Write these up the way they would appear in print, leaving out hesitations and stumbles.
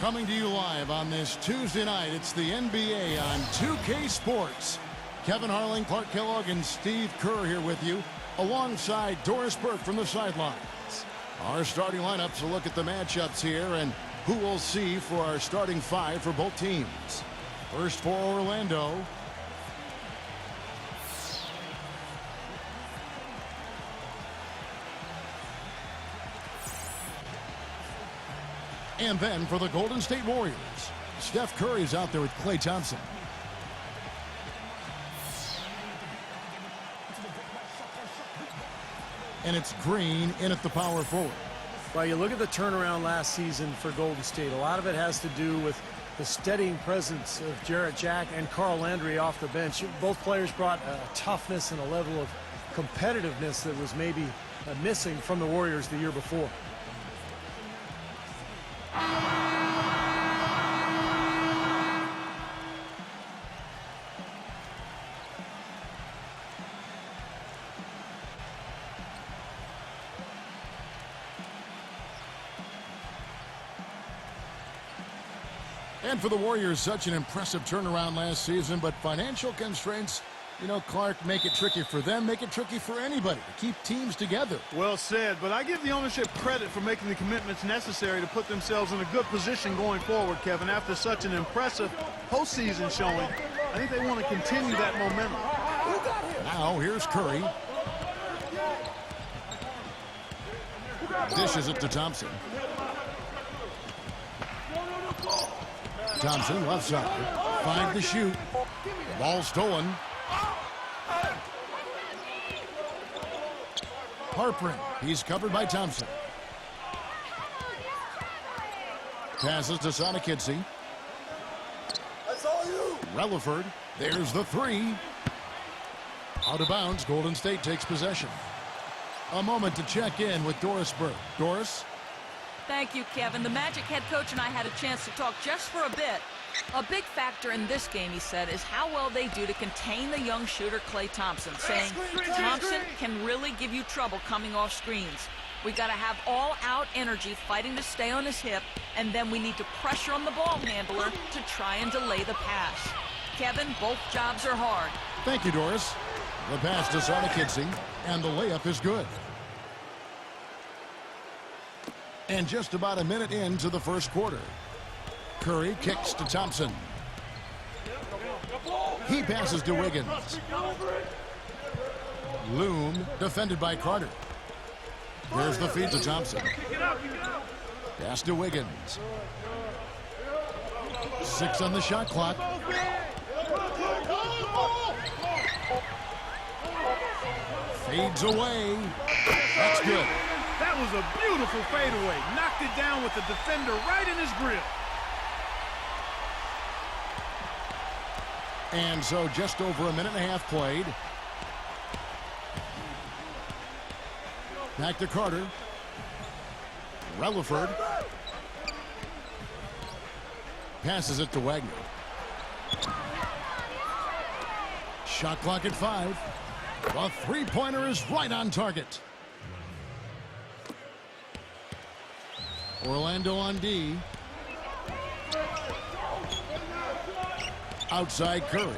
Coming to you live on this Tuesday night, it's the NBA on 2K Sports. Kevin Harlan, Clark Kellogg, and Steve Kerr here with you, alongside Doris Burke from the sidelines. Our starting lineups will look at the matchups here and who we'll see for our starting five for both teams. First for Orlando. And then for the Golden State Warriors, Steph Curry's out there with Klay Thompson. And it's Green in at the power forward. Well, you look at the turnaround last season for Golden State. A lot of it has to do with the steadying presence of Jarrett Jack and Carl Landry off the bench. Both players brought a toughness and a level of competitiveness that was maybe missing from the Warriors the year before. And for the Warriors, such an impressive turnaround last season, but financial constraints, you know, Clark, make it tricky for them, make it tricky for anybody to keep teams together. Well said, but I give the ownership credit for making the commitments necessary to put themselves in a good position going forward, Kevin. After such an impressive postseason showing, I think they want to continue that momentum. Now, here's Curry. Dishes it to Thompson. Thompson, left side. 5 to shoot. Ball stolen. Harper. He's covered by Thompson. Passes to Sonikinsey. Relaford. There's the three. Out of bounds. Golden State takes possession. A moment to check in with Doris Burke. Doris? Thank you, Kevin. The Magic head coach and I had a chance to talk just for a bit. A big factor in this game, he said, is how well they do to contain the young shooter Klay Thompson, saying Thompson can really give you trouble coming off screens. We got to have all-out energy fighting to stay on his hip, and then we need to pressure on the ball handler to try and delay the pass. Kevin, both jobs are hard. Thank you, Doris. The pass to Sonikinsey, and the layup is good. And just about a minute into the first quarter. Curry kicks to Thompson. He passes to Wiggins. Loom defended by Carter. There's the feed to Thompson. Pass to Wiggins. 6 on the shot clock. Fades away. That's good. That was a beautiful fadeaway. Knocked it down with the defender right in his grill. And so just over a minute and a half played. Back to Carter. Relaford. Passes it to Wagner. Shot clock at 5. The three-pointer is right on target. Orlando on D. Outside Curry.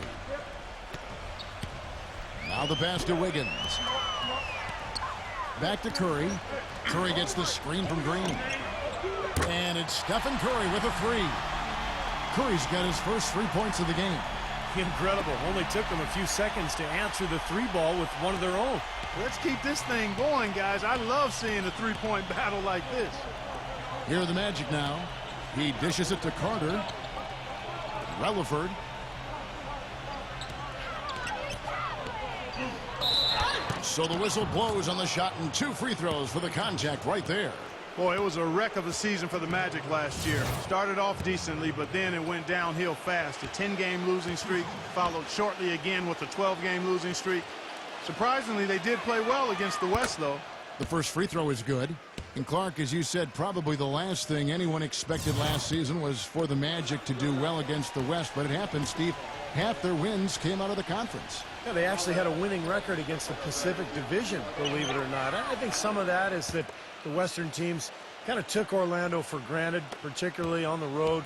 Now the pass to Wiggins. Back to Curry. Curry gets the screen from Green. And it's Stephen Curry with a three. Curry's got his first 3 points of the game. Incredible. Only took them a few seconds to answer the three ball with one of their own. Let's keep this thing going, guys. I love seeing a three-point battle like this. Here are the Magic now. He dishes it to Carter. Relaford. So the whistle blows on the shot and 2 free throws for the contact right there. Boy, it was a wreck of a season for the Magic last year. Started off decently, but then it went downhill fast. A 10-game losing streak, followed shortly again with a 12-game losing streak. Surprisingly, they did play well against the West, though. The first free throw is good. And Clark, as you said, probably the last thing anyone expected last season was for the Magic to do well against the West. But it happened, Steve. Half their wins came out of the conference. Yeah, they actually had a winning record against the Pacific Division, believe it or not. I think some of that is that the Western teams kind of took Orlando for granted, particularly on the road.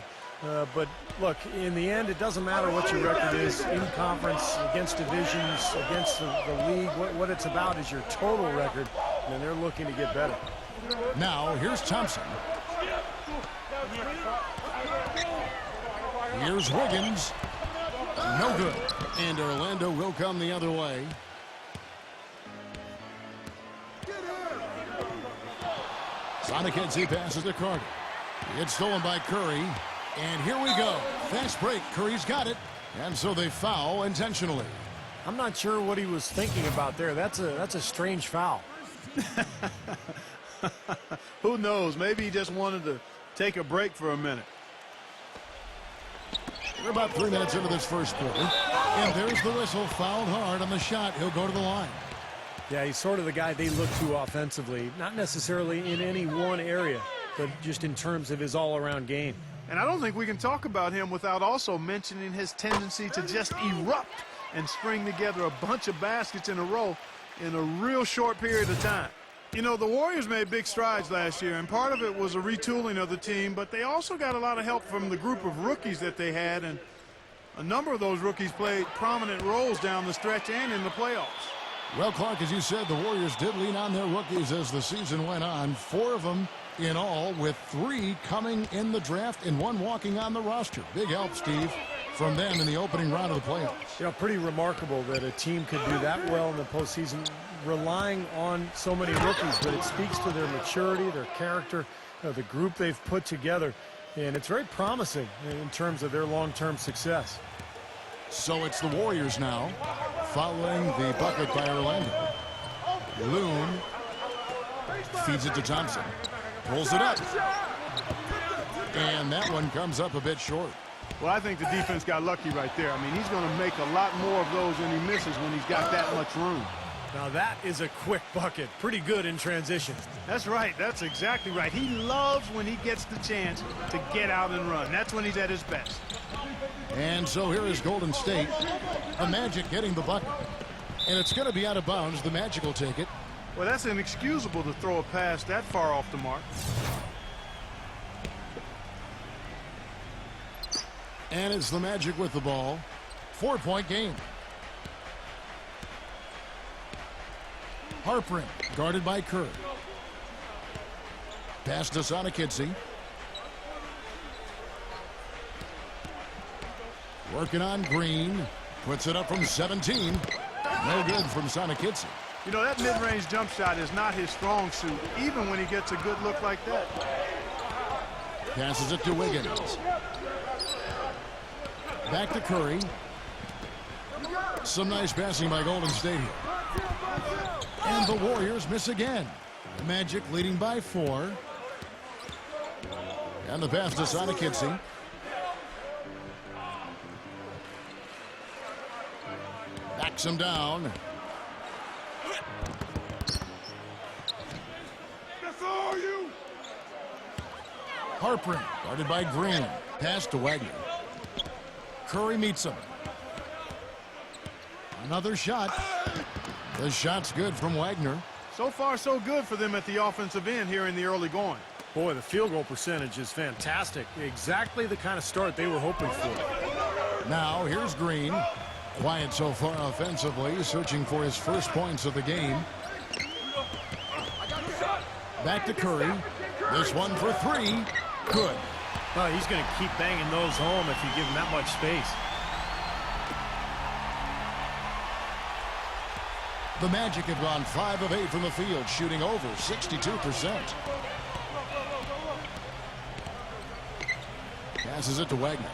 But look, in the end, it doesn't matter what your record is in conference, against divisions, against the league. What it's about is your total record, and they're looking to get better. Now, here's Thompson. Here's Wiggins. No good. And Orlando will come the other way. Sonic passes to Carter. It's stolen by Curry. And here we go. Fast break. Curry's got it. And so they foul intentionally. I'm not sure what he was thinking about there. That's a strange foul. Who knows? Maybe he just wanted to take a break for a minute. We're about 3 minutes into this first quarter. And there's the whistle. Fouled hard on the shot. He'll go to the line. Yeah, he's sort of the guy they look to offensively. Not necessarily in any one area, but just in terms of his all-around game. And I don't think we can talk about him without also mentioning his tendency to just erupt and string together a bunch of baskets in a row in a real short period of time. You know, the Warriors made big strides last year, and part of it was a retooling of the team, but they also got a lot of help from the group of rookies that they had, and a number of those rookies played prominent roles down the stretch and in the playoffs. Well, Clark, as you said, the Warriors did lean on their rookies as the season went on. 4 of them in all, with 3 coming in the draft and 1 walking on the roster. Big help, Steve, from them in the opening round of the playoffs. You know, pretty remarkable that a team could do that well in the postseason, relying on so many rookies, but it speaks to their maturity, their character, the group they've put together, and it's very promising in terms of their long-term success. So it's the Warriors now, following the bucket by Orlando. Loon feeds it to Thompson. Pulls it up. And that one comes up a bit short. Well, I think the defense got lucky right there. I mean, he's going to make a lot more of those than he misses when he's got that much room. Now that is a quick bucket. Pretty good in transition. That's right. That's exactly right. He loves when he gets the chance to get out and run. That's when he's at his best. And so here is Golden State. The Magic getting the bucket. And it's going to be out of bounds. The Magic will take it. Well, that's inexcusable to throw a pass that far off the mark. And it's the Magic with the ball. 4-point game. Harper guarded by Kerr. Pass to Sonic. Working on Green. Puts it up from 17. No good from Sonic. You know, that mid-range jump shot is not his strong suit, even when he gets a good look like that. Passes it to Wiggins. Back to Curry. Some nice passing by Golden State here. And the Warriors miss again. The Magic leading by 4. And the pass to Sonic. Backs him down. Harper guarded by Green. Pass to Wagner. Curry meets him. Another shot. The shot's good from Wagner. So far, so good for them at the offensive end here in the early going. Boy, the field goal percentage is fantastic. Exactly the kind of start they were hoping for. Now, here's Green. Quiet so far offensively, searching for his first points of the game. Back to Curry. This one for 3. Good. Oh, he's going to keep banging those home if you give him that much space. The Magic have gone 5 of 8 from the field, shooting over 62%. Passes it to Wagner.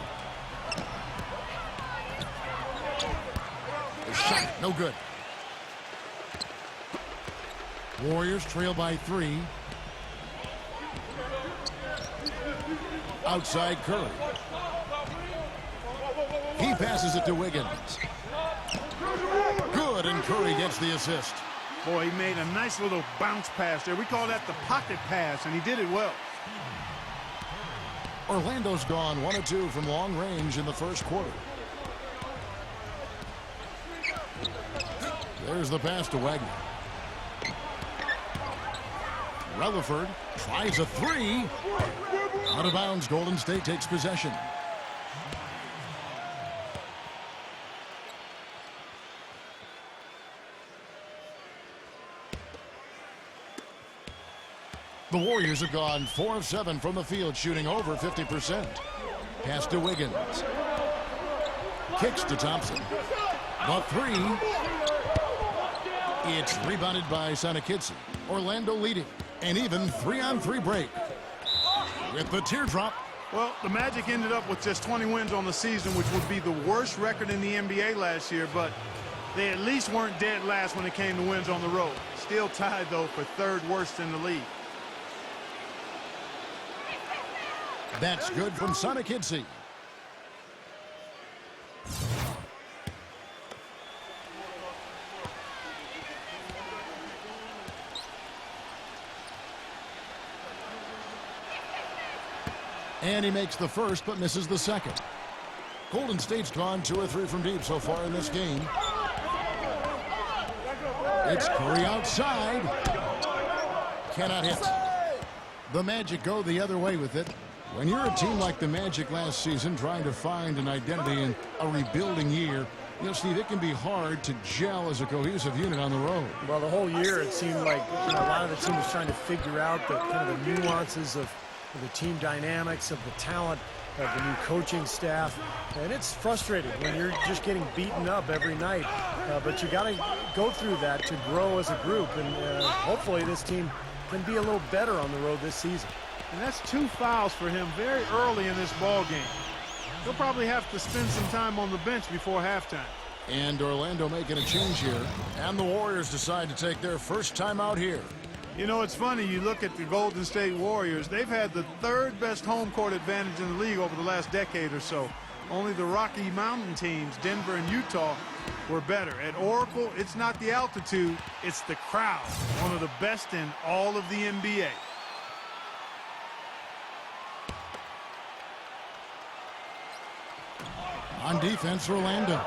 The shot, no good. Warriors trail by 3. Outside Curry. He passes it to Wiggins. Good, and Curry gets the assist. Boy, he made a nice little bounce pass there. We call that the pocket pass, and he did it well. Orlando's gone 1 of 2 from long range in the first quarter. There's the pass to Wagner. Relaford tries a three. Out of bounds, Golden State takes possession. The Warriors have gone 4 of 7 from the field, shooting over 50%. Pass to Wiggins. Kicks to Thompson. The three. It's rebounded by Sanakidze. Orlando leading. An even 3-on-3 break. With the teardrop. Well, the Magic ended up with just 20 wins on the season, which would be the worst record in the NBA last year, but they at least weren't dead last when it came to wins on the road. Still tied, though, for 3rd worst in the league. That's good from Sanakidze. And he makes the first but misses the second. Golden State's gone 2 or 3 from deep so far in this game. It's Curry outside. Cannot hit. The Magic go the other way with it. When you're a team like the Magic last season trying to find an identity in a rebuilding year, you know, Steve, it can be hard to gel as a cohesive unit on the road. Well, the whole year it seemed like a lot of the team was trying to figure out the kind of the nuances of the team dynamics, of the talent, of the new coaching staff. And it's frustrating when you're just getting beaten up every night. But you got to go through that to grow as a group. And hopefully this team can be a little better on the road this season. And that's 2 fouls for him very early in this ball game. He'll probably have to spend some time on the bench before halftime. And Orlando making a change here. And the Warriors decide to take their first time out here. You know, it's funny, you look at the Golden State Warriors, they've had the 3rd best home court advantage in the league over the last decade or so. Only the Rocky Mountain teams, Denver and Utah, were better. At Oracle, it's not the altitude, it's the crowd. One of the best in all of the NBA. On defense, Orlando.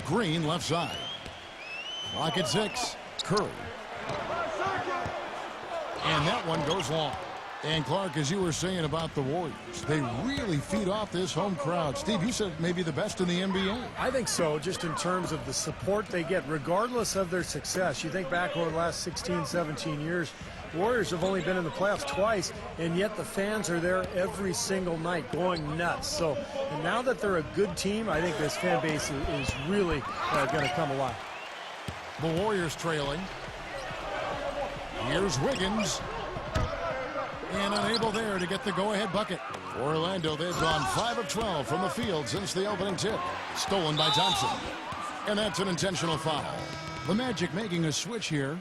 Green left side. Clock at 6. Curry. And that one goes long. And Clark, as you were saying about the Warriors, they really feed off this home crowd. Steve, you said maybe the best in the NBA. I think so, just in terms of the support they get, regardless of their success. You think back over the last 16, 17 years, Warriors have only been in the playoffs twice, and yet the fans are there every single night going nuts. So and now that they're a good team, I think this fan base is really going to come alive. The Warriors trailing. Here's Wiggins. And unable there to get the go-ahead bucket. For Orlando, they've gone 5 of 12 from the field since the opening tip. Stolen by Thompson. And that's an intentional foul. The Magic making a switch here.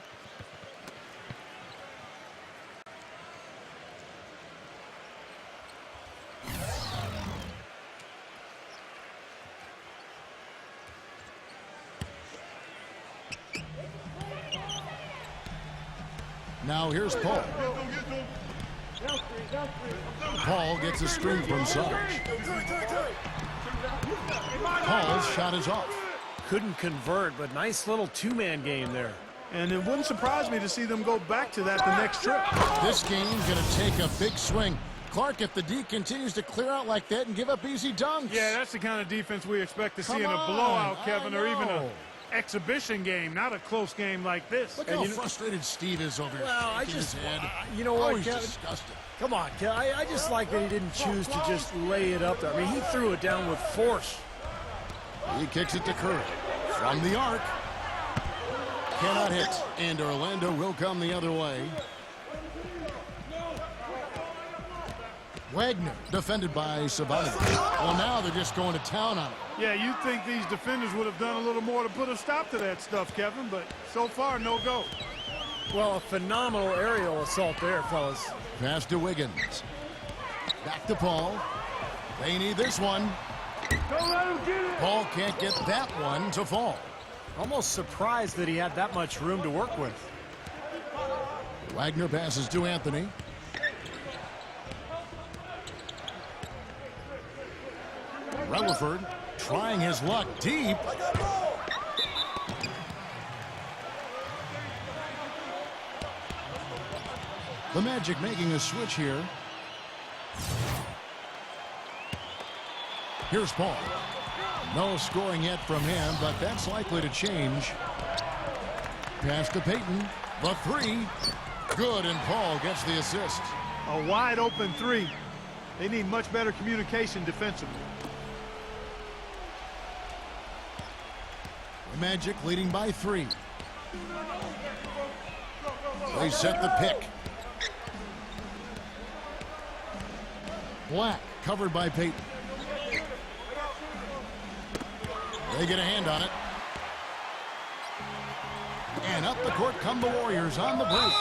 Now here's Paul. Paul gets a screen from Sarge. Paul's shot is off. Couldn't convert, but nice little 2-man game there. And it wouldn't surprise me to see them go back to that the next trip. This game's going to take a big swing. Clark, if the D continues to clear out like that and give up easy dunks. Yeah, that's the kind of defense we expect to see in a Come blowout, on, Kevin, I or even know. an exhibition game, not a close game like this. Look how frustrated Steve is over here. Well, I shaking just, his head. you know what, He's Kevin? disgusted. Come on, Kevin. I just like that he didn't choose to just lay it up there. I mean, he threw it down with force. He kicks it to Curry. From the arc. Cannot hit. And Orlando will come the other way. Wagner, defended by Sabonis. Well, now they're just going to town on it. Yeah, you'd think these defenders would have done a little more to put a stop to that stuff, Kevin, but so far, no go. Well, a phenomenal aerial assault there, fellas. Pass to Wiggins. Back to Paul. They need this one. Don't let him get it. Paul can't get that one to fall. Almost surprised that he had that much room to work with. Wagner passes to Anthony. Relaford trying his luck deep. The Magic making a switch here. Here's Paul. No scoring yet from him, but that's likely to change. Pass to Payton. The three. Good, and Paul gets the assist. A wide open three. They need much better communication defensively. The Magic leading by 3. They set the pick. Black covered by Payton. They get a hand on it. And up the court come the Warriors on the break.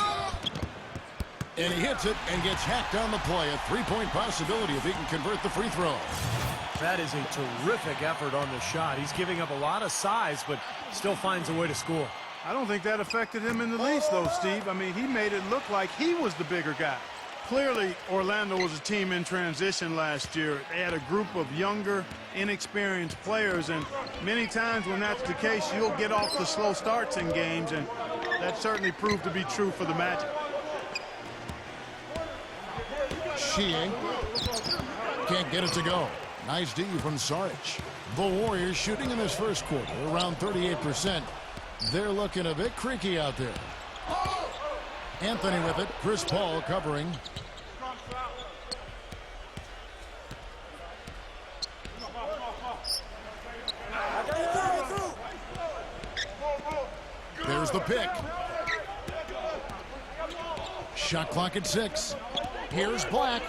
And he hits it and gets hacked on the play. A three-point possibility if he can convert the free throw. That is a terrific effort on the shot. He's giving up a lot of size, but still finds a way to score. I don't think that affected him in the least, though, Steve. I mean, he made it look like he was the bigger guy. Clearly, Orlando was a team in transition last year. They had a group of younger, inexperienced players, and many times when that's the case, you'll get off the slow starts in games, and that certainly proved to be true for the Magic. Shea can't get it to go. Nice D from Saric. The Warriors shooting in this first quarter around 38%. They're looking a bit creaky out there. Anthony with it. Chris Paul covering. There's the pick. Shot clock at 6. Here's Black.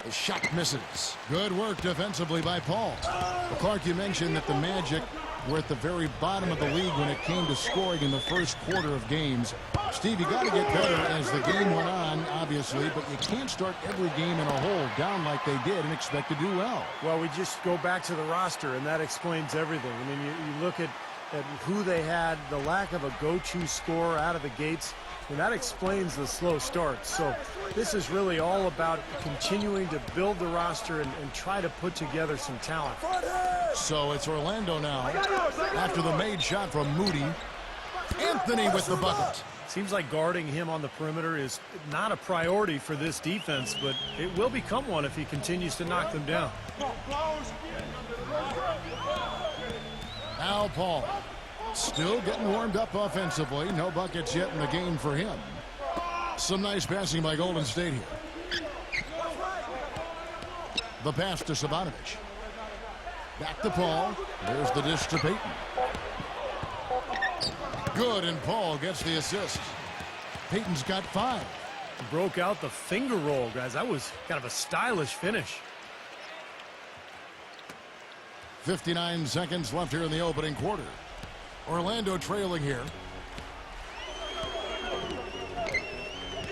The shot misses. Good work defensively by Paul. Well, Clark, you mentioned that the Magic were at the very bottom of the league when it came to scoring in the first quarter of games. Steve, you got to get better as the game went on, obviously, but you can't start every game in a hole down like they did and expect to do well. Well, we just go back to the roster, and that explains everything. I mean, you look at who they had, the lack of a go-to scorer out of the gates, and that explains the slow starts. So this is really all about continuing to build the roster and try to put together some talent. So it's Orlando now after the made shot from Moody. Anthony with the bucket. Seems like guarding him on the perimeter is not a priority for this defense, but it will become one if he continues to knock them down. Now Paul. Still getting warmed up offensively. No buckets yet in the game for him. Some nice passing by Golden State here. The pass to Sabonovich. Back to Paul. There's the dish to Payton. Good, and Paul gets the assist. Payton's got 5. Broke out the finger roll, guys. That was kind of a stylish finish. 59 seconds left here in the opening quarter. Orlando trailing here.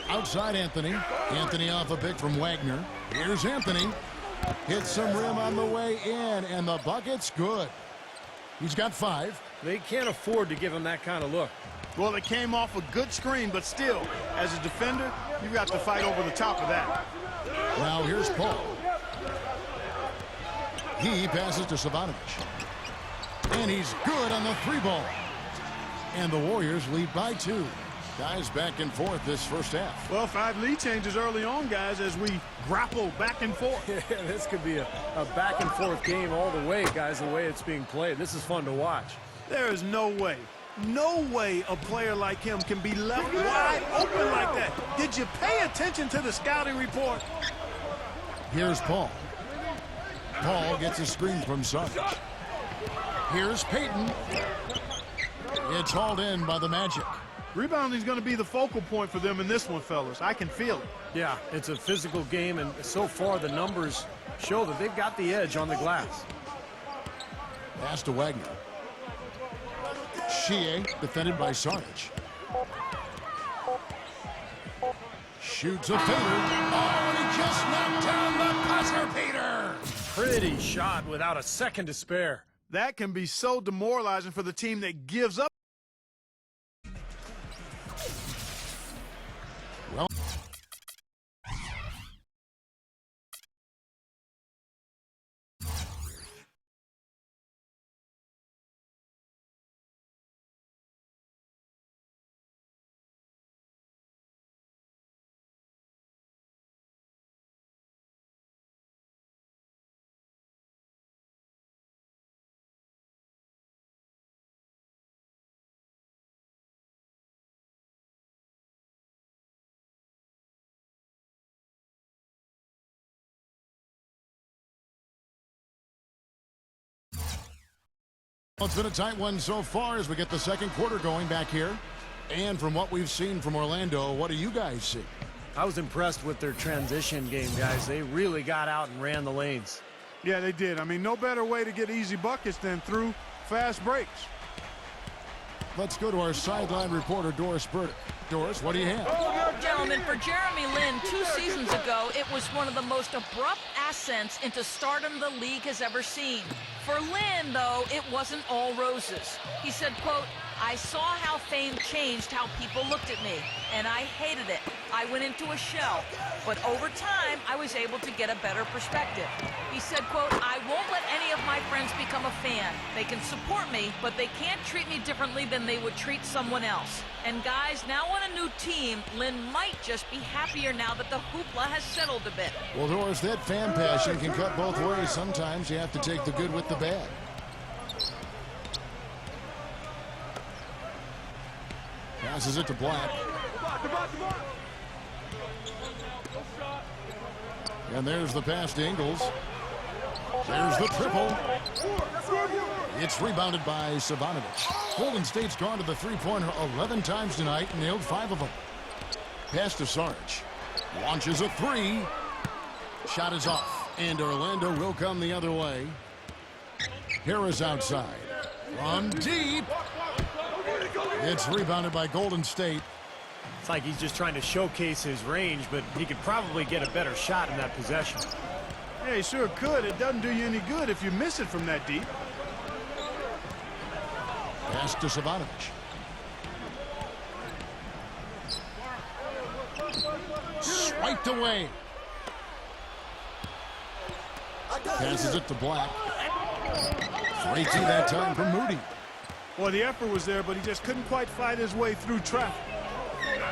Outside Anthony. Anthony off a pick from Wagner. Here's Anthony. Hits some rim on the way in, and the bucket's good. He's got 5. They can't afford to give him that kind of look. Well, it came off a good screen, but still, as a defender, you got to fight over the top of that. Now here's Paul. He passes to Sabonovich. And he's good on the 3-ball. And the Warriors lead by 2. Guys back and forth this first half. Well, 5 lead changes early on, guys, as we grapple back and forth. Yeah, this could be a back and forth game all the way, guys, the way it's being played. This is fun to watch. There is no way a player like him can be left wide open like that. Did you pay attention to the scouting report? Here's Paul. Paul gets a screen from Saric. Here's Payton. It's hauled in by the Magic. Rebounding is going to be the focal point for them in this one, fellas. I can feel it. Yeah, it's a physical game, and so far the numbers show that they've got the edge on the glass. Pass to Wagner. Shea defended by Saric. Shoots a fader. Oh, and he just knocked down the buzzer beater. Pretty shot without a second to spare. That can be so demoralizing for the team that gives up. Well, it's been a tight one so far as we get the second quarter going back here. And from what we've seen from Orlando, what do you guys see? I was impressed with their transition game, guys. They really got out and ran the lanes. Yeah, they did. I mean, no better way to get easy buckets than through fast breaks. Let's go to our sideline reporter, Doris Burdick. Doris, what do you have? Gentlemen, for Jeremy Lin, 2 seasons ago, it was one of the most abrupt ascents into stardom the league has ever seen. For Lin, though, it wasn't all roses. He said, quote, "I saw how fame changed how people looked at me, and I hated it. I went into a shell. But over time, I was able to get a better perspective." He said, quote, "I won't let any of my friends become a fan. They can support me, but they can't treat me differently than they would treat someone else." And guys, now on a new team, Lin might just be happier now that the hoopla has settled a bit. Well, Doris, that fan passion can cut both ways. Sometimes you have to take the good with the bad. Passes it to Black. And there's the pass to Ingles. There's the triple. It's rebounded by Savanovic. Golden State's gone to the three-pointer 11 times tonight and nailed 5 of them. Pass to Sarge. Launches a 3. Shot is off. And Orlando will come the other way. Harris outside. From deep. It's rebounded by Golden State. It's like he's just trying to showcase his range, but he could probably get a better shot in that possession. Yeah, he sure could. It doesn't do you any good if you miss it from that deep. Pass to Savanovic. Swiped away. Passes it to Black. 3-2 that time from Moody. Well, the effort was there, but he just couldn't quite fight his way through traffic.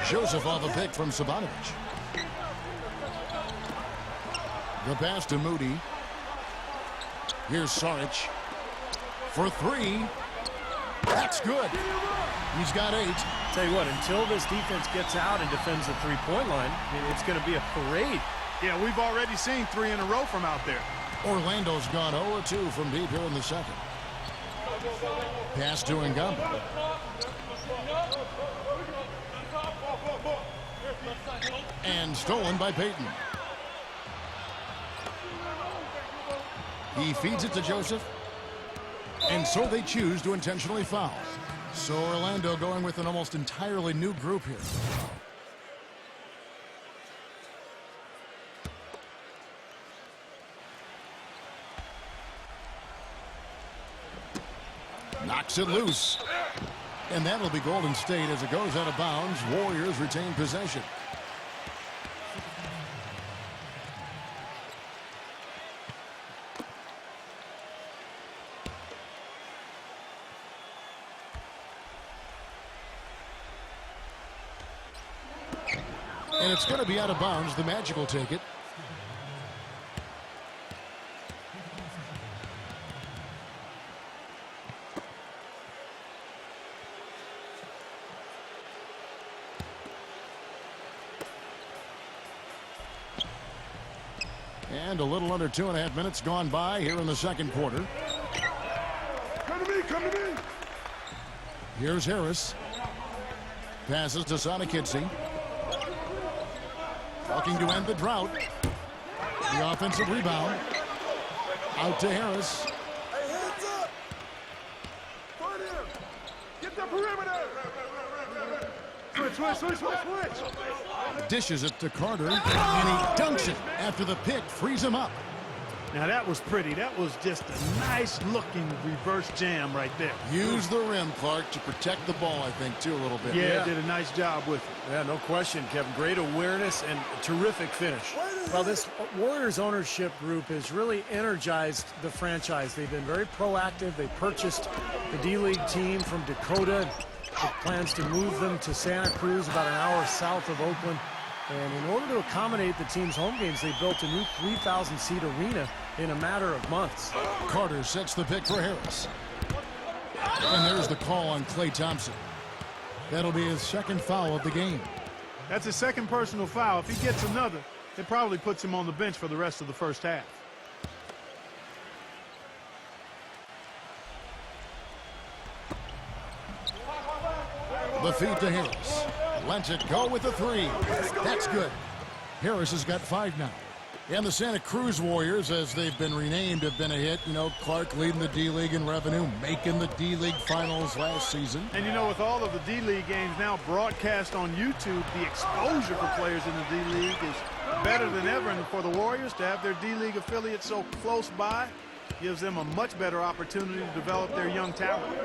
Joseph off a pick from Savanovic. The pass to Moody. Here's Saric. For 3. That's good. He's got 8. Tell you what, until this defense gets out and defends the three-point line, it's going to be a parade. Yeah, we've already seen 3 in a row from out there. Orlando's gone 0-2 from deep here in the second. Pass to Ngamba. And stolen by Payton. He feeds it to Joseph. And so they choose to intentionally foul. So Orlando going with an almost entirely new group here. Knocks it loose. And that'll be Golden State as it goes out of bounds. Warriors retain possession. And it's going to be out of bounds. The Magic will take it. And a little under 2.5 minutes gone by here in the second quarter. Come to me, come to me. Here's Harris. Passes to Sonikitsi. Looking to end the drought. The offensive rebound. Out to Harris. Hey, hands up! Put him! Get the perimeter! Switch. Dishes it to Carter. And he dunks it after the pick frees him up. Now that was pretty. That was just a nice-looking reverse jam right there. Use the rim, Clark, to protect the ball, I think, too, a little bit. Yeah, did a nice job with it. Yeah, no question, Kevin. Great awareness and terrific finish. Well, this Warriors ownership group has really energized the franchise. They've been very proactive. They purchased the D-League team from Dakota. With plans to move them to Santa Cruz, about an hour south of Oakland. And in order to accommodate the team's home games, they built a new 3,000-seat arena in a matter of months. Carter sets the pick for Harris. And there's the call on Klay Thompson. That'll be his second foul of the game. That's his second personal foul. If he gets another, it probably puts him on the bench for the rest of the first half. The feed to Harris. Lets it go with the three. That's good. Harris has got 5 now. And the Santa Cruz Warriors, as they've been renamed, have been a hit. You know, Clark leading the D-League in revenue, making the D-League finals last season. And, you know, with all of the D-League games now broadcast on YouTube, the exposure for players in the D-League is better than ever. And for the Warriors to have their D-League affiliate so close by gives them a much better opportunity to develop their young talent.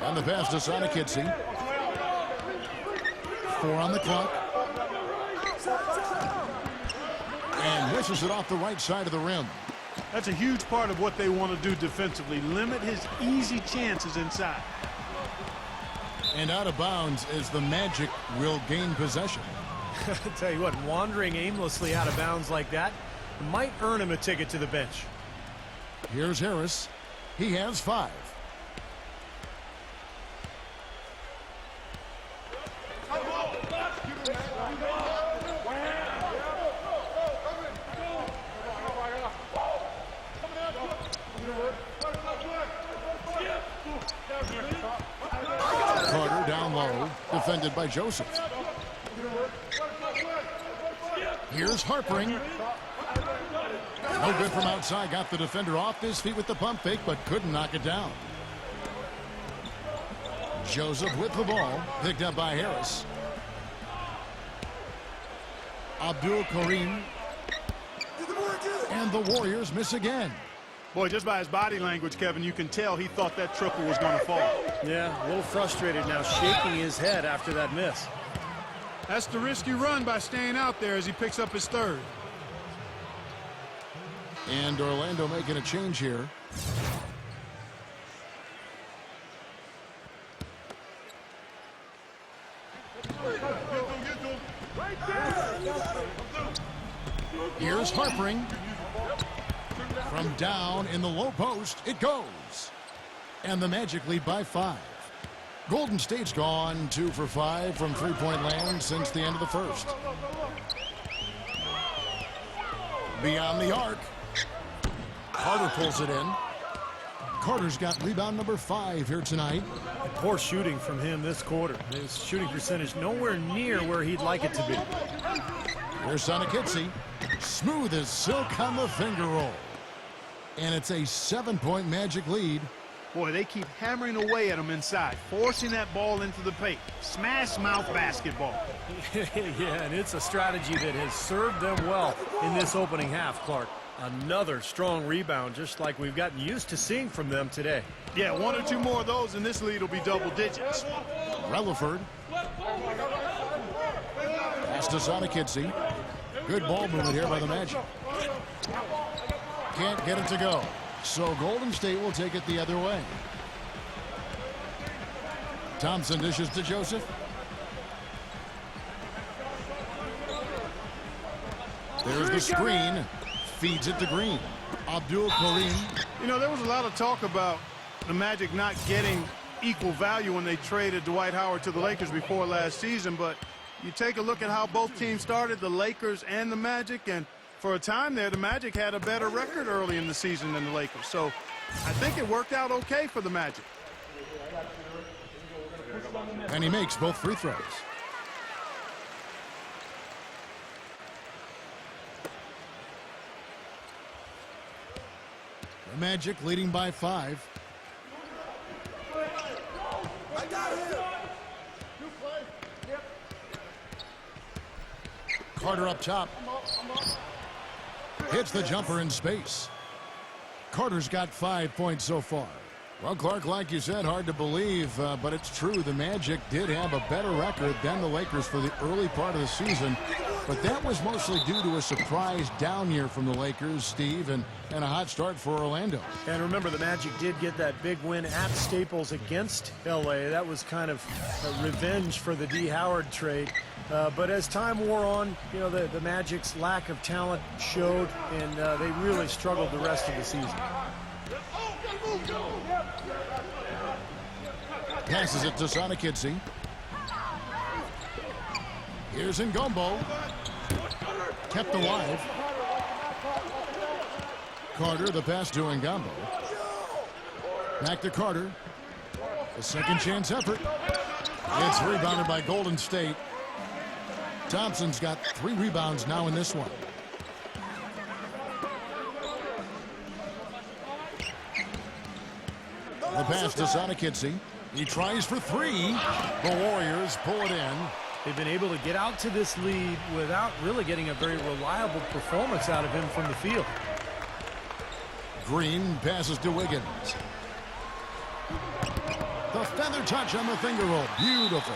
And the pass to Sonikitsi. 4 on the clock. And misses it off the right side of the rim. That's a huge part of what they want to do defensively. Limit his easy chances inside. And out of bounds as the Magic will gain possession. I tell you what, wandering aimlessly out of bounds like that might earn him a ticket to the bench. Here's Harris. He has 5. Carter down low, defended by Joseph. Here's Harpering. No good from outside. Got the defender off his feet with the pump fake, but couldn't knock it down. Joseph with the ball, picked up by Harris. Abdul Karim. And the Warriors miss again. Boy, just by his body language, Kevin, you can tell he thought that triple was going to fall. Yeah, a little frustrated now, shaking his head after that miss. That's the risky run by staying out there as he picks up his 3rd. And Orlando making a change here. Here's Harpering. From down in the low post, it goes. And the Magic lead by 5. Golden State's gone 2 for 5 from three-point land since the end of the first. Beyond the arc. Carter pulls it in. Carter's got rebound number 5 here tonight. And poor shooting from him this quarter. His shooting percentage nowhere near where he'd like it to be. Here's Sonikitsi. Smooth as silk on the finger roll. And it's a 7-point Magic lead. Boy, they keep hammering away at him inside, forcing that ball into the paint. Smash mouth basketball. Yeah, and it's a strategy that has served them well in this opening half, Clark. Another strong rebound, just like we've gotten used to seeing from them today. Yeah, 1 or 2 more of those, and this lead will be double digits. Relaford. Pass to Sonikitsi. Good ball movement here by the Magic. Can't get it to go. So Golden State will take it the other way. Thompson dishes to Joseph. There's the screen. Feeds it to Green. Abdul Karim. You know, there was a lot of talk about the Magic not getting equal value when they traded Dwight Howard to the Lakers before last season, but you take a look at how both teams started, the Lakers and the Magic, and for a time there, the Magic had a better record early in the season than the Lakers. So I think it worked out okay for the Magic. And he makes both free throws. The Magic leading by 5. I got him. Carter up top. Hits the jumper in space. Carter's got 5 points so far. Well, Clark, like you said, hard to believe, but it's true. The Magic did have a better record than the Lakers for the early part of the season, but that was mostly due to a surprise down year from the Lakers, Steve, and a hot start for Orlando. And remember, the Magic did get that big win at Staples against L.A. That was kind of a revenge for the D. Howard trade. But as time wore on, you know, the Magic's lack of talent showed, and they really struggled the rest of the season. Passes it to Sonikitsi. Here's Ngombo. kept alive. Carter, the pass to Ngambo. Back to Carter. A second chance effort. It's rebounded by Golden State. Thompson's got 3 rebounds now in this one. The pass to Sonakitsi. He tries for 3. The Warriors pull it in. They've been able to get out to this lead without really getting a very reliable performance out of him from the field. Green passes to Wiggins. The feather touch on the finger roll. Beautiful.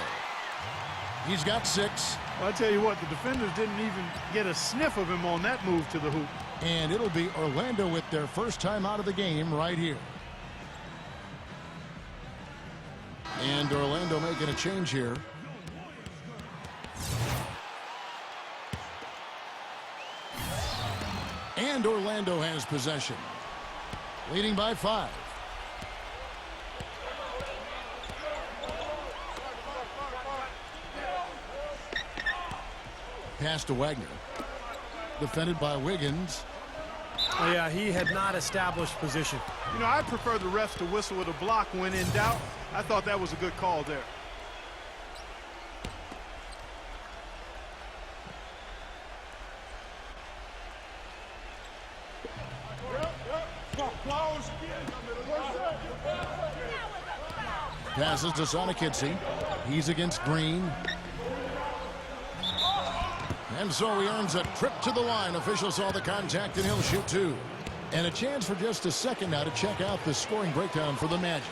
He's got 6. Well, I tell you what, the defenders didn't even get a sniff of him on that move to the hoop. And it'll be Orlando with their first time out of the game right here. And Orlando making a change here. And Orlando has possession. Leading by 5. Pass to Wagner. Defended by Wiggins. Oh, yeah, he had not established position. You know, I prefer the refs to whistle with a block when in doubt. I thought that was a good call there. Passes to Sonakitsi. He's against Green. And so he earns a trip to the line. Officials saw the contact, and he'll shoot 2. And a chance for just a second now to check out the scoring breakdown for the Magic.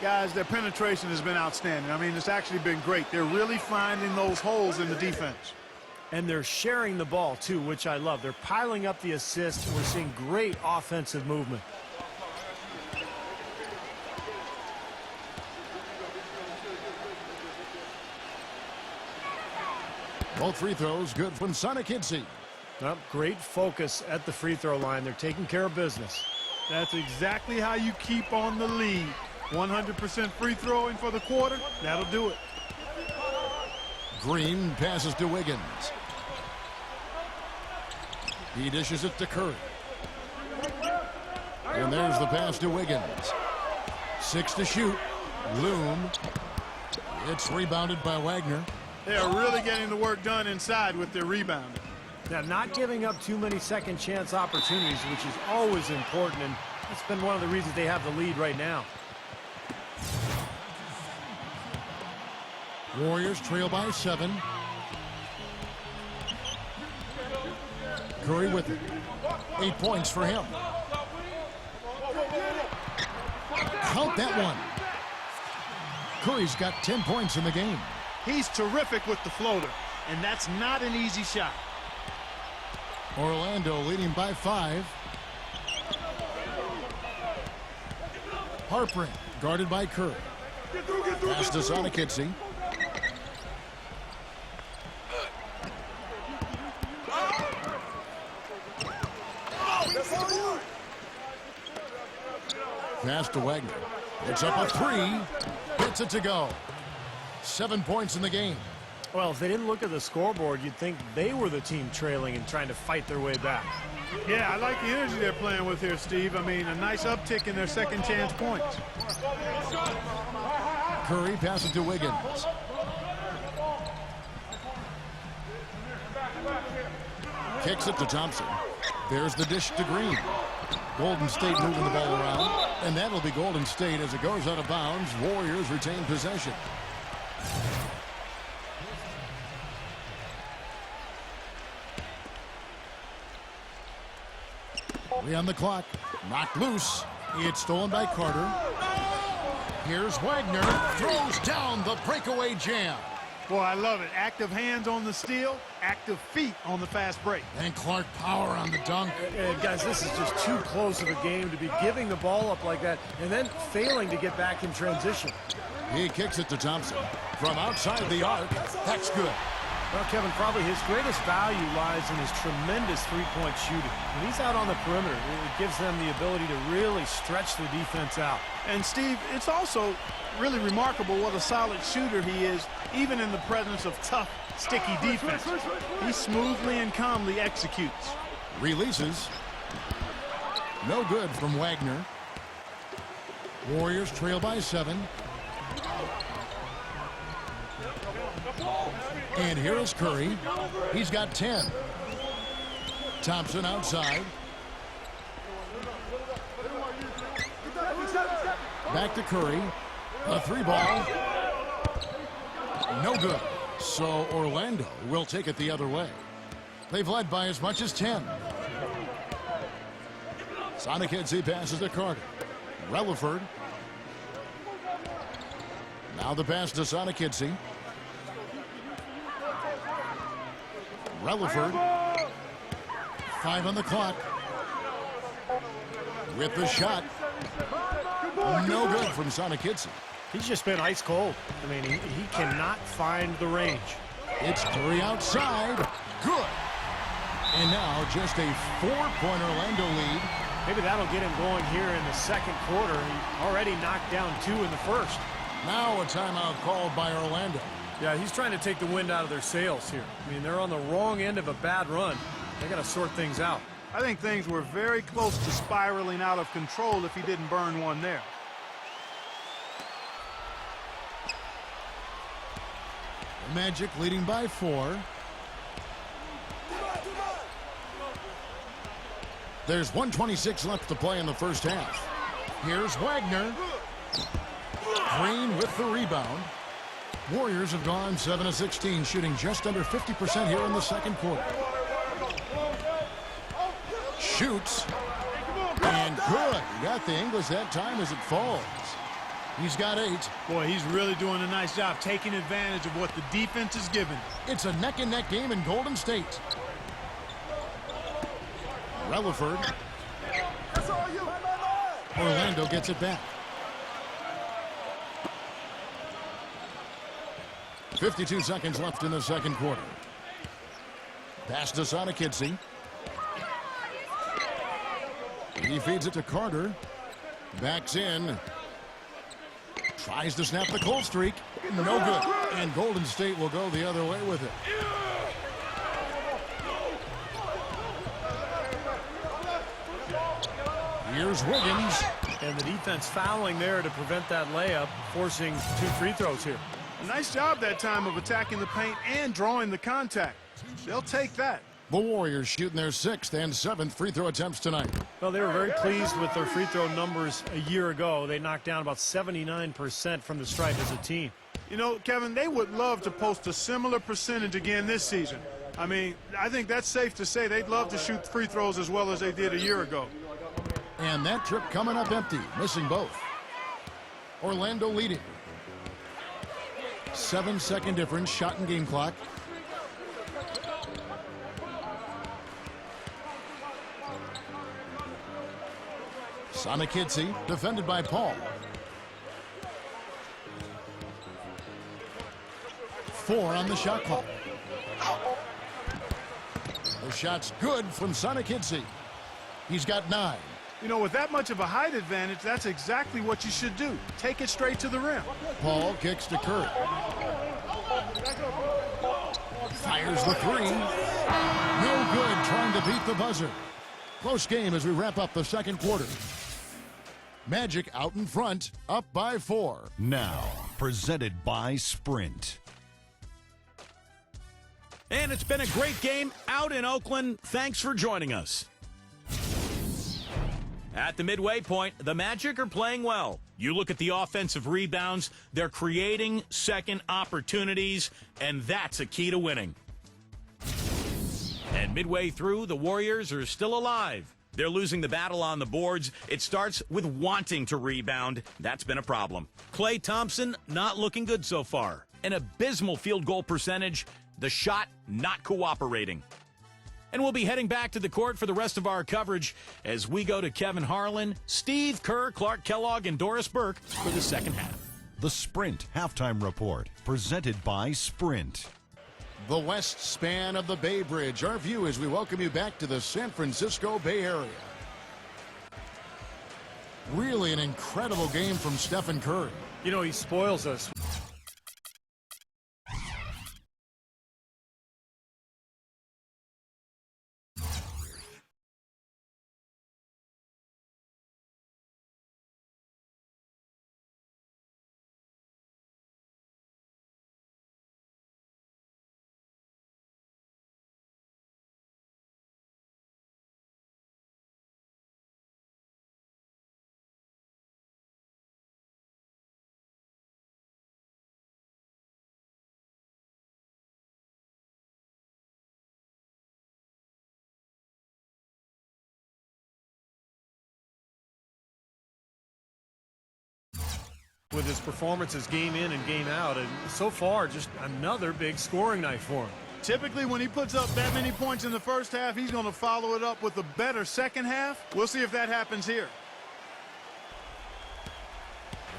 Guys, their penetration has been outstanding. I mean, it's actually been great. They're really finding those holes in the defense. And they're sharing the ball, too, which I love. They're piling up the assists. We're seeing great offensive movement. Both free throws good from Sonakitsi. Well, great focus at the free throw line. They're taking care of business. That's exactly how you keep on the lead. 100% free throwing for the quarter. That'll do it. Green passes to Wiggins. He dishes it to Curry. And there's the pass to Wiggins. 6 to shoot. Loom. It's rebounded by Wagner. They are really getting the work done inside with their rebounding. Now, not giving up too many second chance opportunities, which is always important, and that's been one of the reasons they have the lead right now. Warriors trail by 7. Curry with it. 8 points for him. Count that one. Curry's got 10 points in the game. He's terrific with the floater, and that's not an easy shot. Orlando leading by 5. Harper guarded by Curry. Pass to Sonakitsi. Pass to Wagner. It's up a 3. Gets it to go. 7 points in the game. Well, if they didn't look at the scoreboard, you'd think they were the team trailing and trying to fight their way back. Yeah, I like the energy they're playing with here, Steve. I mean, a nice uptick in their second chance points. Curry passes to Wiggins. Kicks it to Thompson. There's the dish to Green. Golden State moving the ball around. And that'll be Golden State as it goes out of bounds. Warriors retain possession. 3 on the clock. Knocked loose. It's stolen by Carter. Here's Wagner. Throws down the breakaway jam. Boy, I love it. Active hands on the steal, active feet on the fast break. And Clark power on the dunk. Guys, this is just too close of a game to be giving the ball up like that and then failing to get back in transition. He kicks it to Thompson. From outside the arc, that's good. Well, Kevin, probably his greatest value lies in his tremendous three-point shooting. When he's out on the perimeter, it gives them the ability to really stretch their defense out. And, Steve, it's also really remarkable what a solid shooter he is, even in the presence of tough, sticky defense. He smoothly and calmly executes. Releases. No good from Wagner. Warriors trail by 7. And here is Curry. He's got 10. Thompson outside. Back to Curry. A 3-ball. No good. So Orlando will take it the other way. They've led by as much as 10. Sonic Hitsy passes to Carter. Relaford. Now the pass to Sonic Hitsy. Relaford. 5 on the clock. With the shot. No good from Sonic Hitsy. He's just been ice cold. I mean, he cannot find the range. It's Curry outside. Good. And now just a 4-point Orlando lead. Maybe that'll get him going here in the second quarter. He already knocked down 2 in the first. Now a timeout called by Orlando. Yeah, he's trying to take the wind out of their sails here. I mean, they're on the wrong end of a bad run. They got to sort things out. I think things were very close to spiraling out of control if he didn't burn one there. Magic leading by 4. There's 1:26 left to play in the first half. Here's Wagner. Green with the rebound. Warriors have gone 7 of 16, shooting just under 50% here in the second quarter. Shoots. And good. He got the English that time as it falls. He's got 8. Boy, he's really doing a nice job taking advantage of what the defense is giving. It's a neck-and-neck game in Golden State. Relaford. Orlando gets it back. 52 seconds left in the second quarter. Pass to Sonic Hitsy. He feeds it to Carter. Backs in. Tries to snap the cold streak. No good. And Golden State will go the other way with it. Here's Wiggins. And the defense fouling there to prevent that layup, forcing 2 free throws here. A nice job that time of attacking the paint and drawing the contact. They'll take that. The Warriors shooting their 6th and 7th free throw attempts tonight. Well, they were very pleased with their free throw numbers a year ago. They knocked down about 79% from the stripe as a team. You know, Kevin, they would love to post a similar percentage again this season. I mean, I think that's safe to say they'd love to shoot free throws as well as they did a year ago. And that trip coming up empty, missing both. Orlando leading. 7-second difference, shot and game clock. Sonic Hitsy, defended by Paul. 4 on the shot clock. The shot's good from Sonic Hitsy. He's got 9. You know, with that much of a height advantage, that's exactly what you should do. Take it straight to the rim. Paul kicks to Curry. Fires the 3. No good, trying to beat the buzzer. Close game as we wrap up the second quarter. Magic out in front, up by 4. Now, presented by Sprint. And it's been a great game out in Oakland. Thanks for joining us. At the midway point, the Magic are playing well. You look at the offensive rebounds, they're creating second opportunities, and that's a key to winning. And midway through, the Warriors are still alive. They're losing the battle on the boards. It starts with wanting to rebound. That's been a problem. Klay Thompson not looking good so far. An abysmal field goal percentage. The shot not cooperating. And we'll be heading back to the court for the rest of our coverage as we go to Kevin Harlan, Steve Kerr, Clark Kellogg, and Doris Burke for the second half. The Sprint Halftime Report, presented by Sprint. The west span of the Bay Bridge. Our view as we welcome you back to the San Francisco Bay Area. Really an incredible game from Stephen Curry. You know, he spoils us. With his performances game in and game out, and so far just another big scoring night for him. Typically, when he puts up that many points in the first half, he's going to follow it up with a better second half. We'll see if that happens here.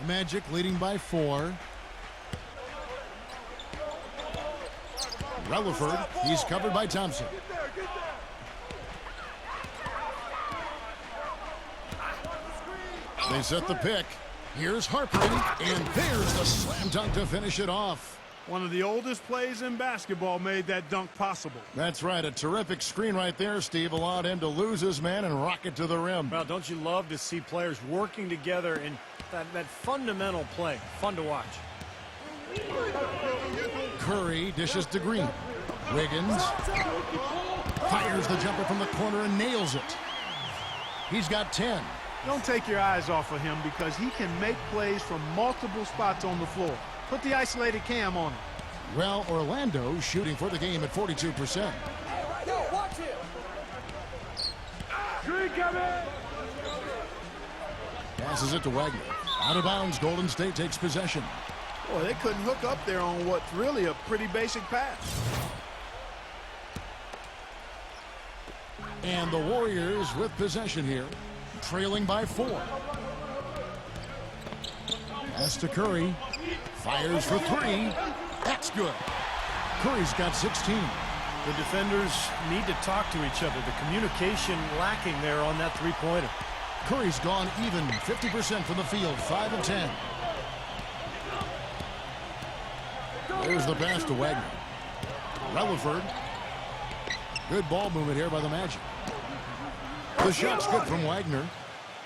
The Magic leading by 4. Relaford, he's covered by Thompson. They set the pick. Here's Harper, and there's the slam dunk to finish it off. One of the oldest plays in basketball made that dunk possible. That's right, a terrific screen right there, Steve. Allowed him to lose his man and rock it to the rim. Well, don't you love to see players working together in that fundamental play? Fun to watch. Curry dishes to Green. Wiggins fires the jumper from the corner and nails it. He's got 10. Don't take your eyes off of him because he can make plays from multiple spots on the floor. Put the isolated cam on him. Well, Orlando shooting for the game at 42%. Passes it to Wagner. Out of bounds, Golden State takes possession. Boy, they couldn't hook up there on what's really a pretty basic pass. And the Warriors with possession here, trailing by 4. Pass to Curry. Fires for 3. That's good. Curry's got 16. The defenders need to talk to each other. The communication lacking there on that three-pointer. Curry's gone even 50% from the field, 5 of 10. There's the pass to Wagner. Relaford. Good ball movement here by the Magic. The shot's good from Wagner.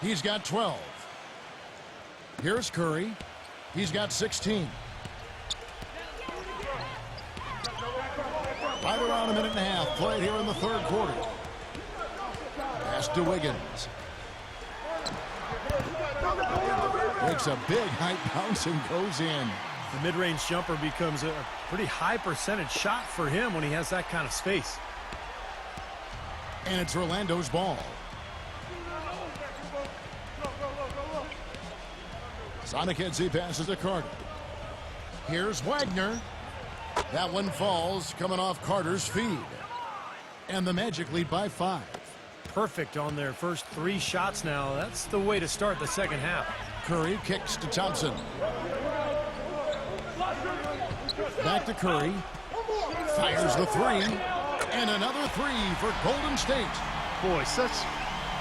He's got 12. Here's Curry. He's got 16. Right around a minute and a half played here in the third quarter. Pass to Wiggins. Makes a big height bounce and goes in. The mid-range jumper becomes a pretty high percentage shot for him when he has that kind of space. And it's Orlando's ball. Sonic Headsy passes to Carter. Here's Wagner. That one falls, coming off Carter's feed. And the Magic lead by 5. Perfect on their first 3 shots now. That's the way to start the second half. Curry kicks to Thompson. Back to Curry. Fires the 3. And another 3 for Golden State. Boy, such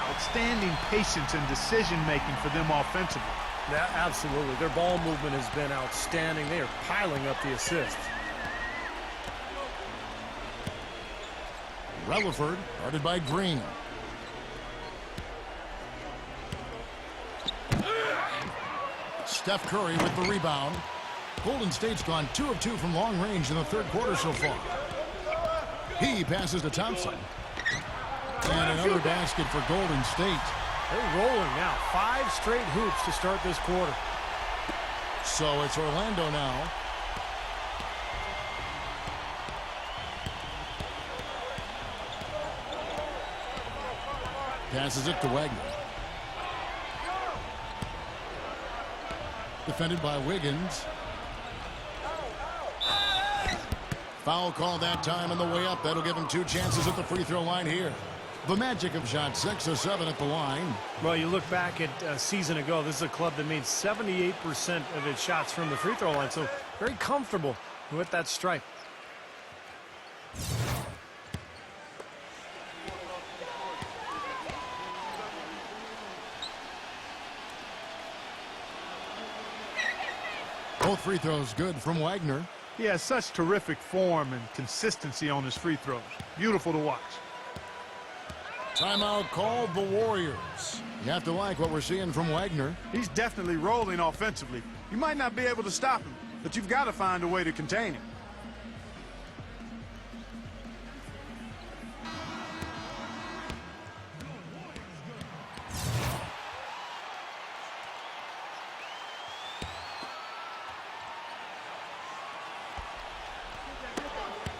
outstanding patience and decision-making for them offensively. Yeah, absolutely. Their ball movement has been outstanding. They are piling up the assists. Relaford, guarded by Green. Steph Curry with the rebound. Golden State's gone 2 of 2 from long range in the third quarter so far. He passes to Thompson. And another basket for Golden State. They're rolling now. 5 straight hoops to start this quarter. So it's Orlando now. Passes it to Wagner. Defended by Wiggins. Foul call that time on the way up. That'll give him 2 chances at the free throw line here. The Magic have shot 6 of 7 at the line. Well, you look back at a season ago, this is a club that made 78% of its shots from the free throw line, so very comfortable with that strike. Both free throws good from Wagner. He has such terrific form and consistency on his free throws. Beautiful to watch. Timeout called the Warriors. You have to like what we're seeing from Wagner. He's definitely rolling offensively. You might not be able to stop him, but you've got to find a way to contain him.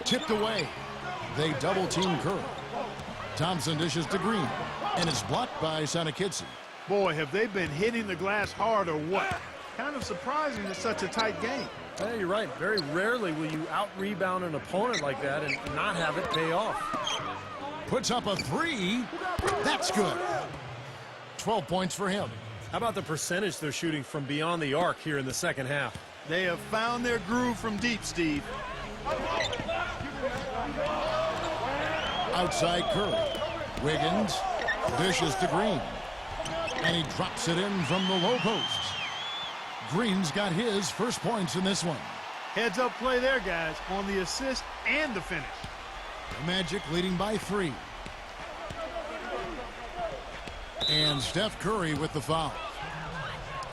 Tipped away. They double team Kerr. Thompson dishes to Green, and it's blocked by Sanakidze. Boy, have they been hitting the glass hard or what? Kind of surprising it's such a tight game. Yeah, you're right. Very rarely will you out-rebound an opponent like that and not have it pay off. Puts up a three. That's good. 12 points for him. How about the percentage they're shooting from beyond the arc here in the second half? They have found their groove from deep, Steve. Outside Curry. Wiggins dishes to Green. And he drops it in from the low post. Green's got his first points in this one. Heads up play there, guys, on the assist and the finish. The Magic leading by 3. And Steph Curry with the foul.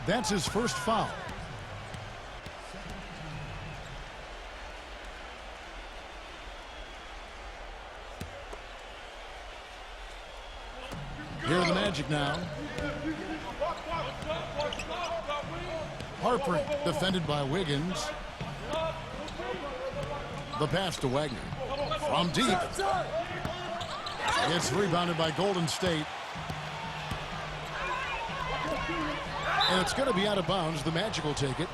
That's his first foul. Here are the Magic now. Harper defended by Wiggins. The pass to Wagner. From deep. It's rebounded by Golden State. And it's going to be out of bounds. The Magic will take it.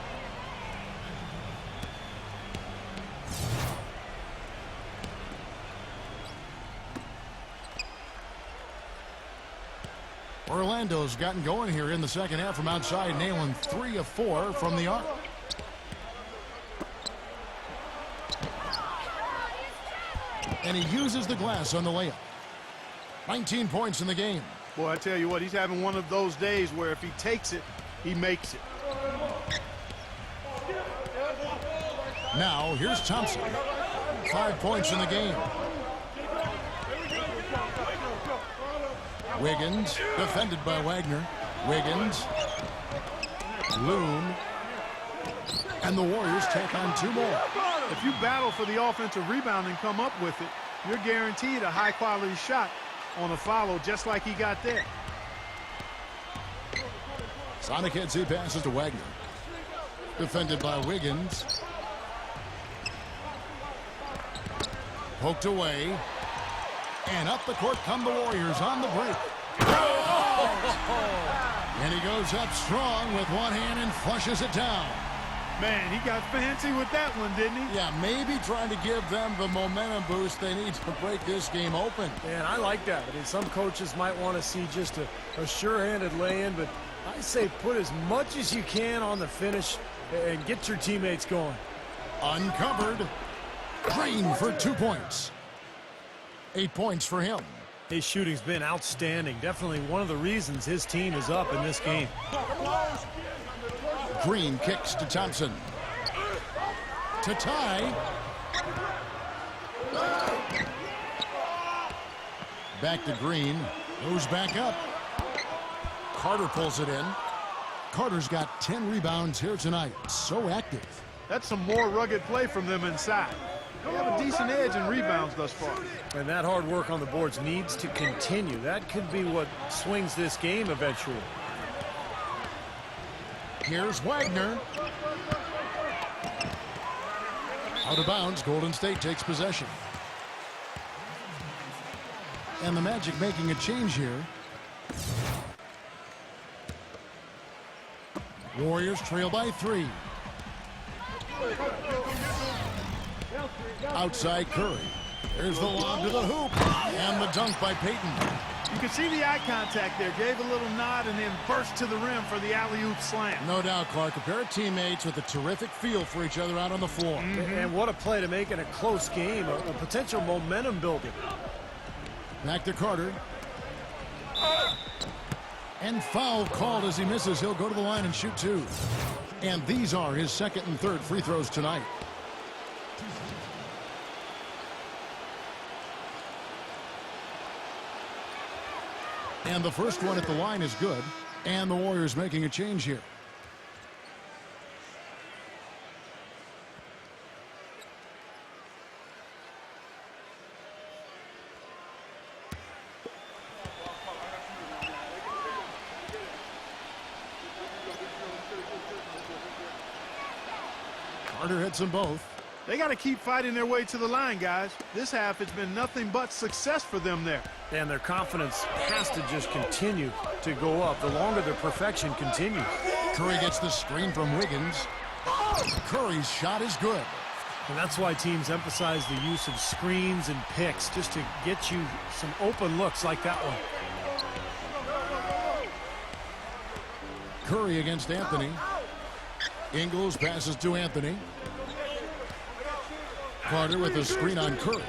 Orlando's gotten going here in the second half from outside, nailing 3 of 4 from the arc. And he uses the glass on the layup. 19 points in the game. Boy, I tell you what, he's having one of those days where if he takes it, he makes it. Now, here's Thompson. 5 points in the game. Wiggins, defended by Wagner. Wiggins. Loom. And the Warriors take on 2 more. If you battle for the offensive rebound and come up with it, you're guaranteed a high-quality shot on a follow just like he got there. Sanakidze passes to Wagner. Defended by Wiggins. Poked away. And up the court come the Warriors on the break. And he goes up strong with one hand and flushes it down. Man, he got fancy with that one, didn't he? Yeah, maybe trying to give them the momentum boost they need to break this game open. Man, I like that. I mean, some coaches might want to see just a sure-handed lay-in, but I say put as much as you can on the finish and get your teammates going. Uncovered. Green for 2 points. 8 points for him. His shooting's been outstanding. Definitely one of the reasons his team is up in this game. Green kicks to Thompson. To tie. Back to Green. Goes back up. Carter pulls it in. Carter's got 10 rebounds here tonight. So active. That's some more rugged play from them inside. They have a decent edge in rebounds thus far. And that hard work on the boards needs to continue. That could be what swings this game eventually. Here's Wagner. Out of bounds, Golden State takes possession. And the Magic making a change here. Warriors trail by 3. Outside Curry. There's the lob to the hoop. And the dunk by Payton. You can see the eye contact there. Gave a little nod and then burst to the rim for the alley-oop slam. No doubt, Clark. A pair of teammates with a terrific feel for each other out on the floor. And what a play to make in a close game. A potential momentum builder. Back to Carter. And foul called as he misses. He'll go to the line and shoot 2. And these are his second and third free throws tonight. And the first one at the line is good. And the Warriors making a change here. Carter hits them both. They got to keep fighting their way to the line, guys. This half, it's been nothing but success for them there. And their confidence has to just continue to go up the longer their perfection continues. Curry gets the screen from Wiggins. Curry's shot is good. And that's why teams emphasize the use of screens and picks, just to get you some open looks like that one. Curry against Anthony. Ingles passes to Anthony. Carter with a screen on Curry.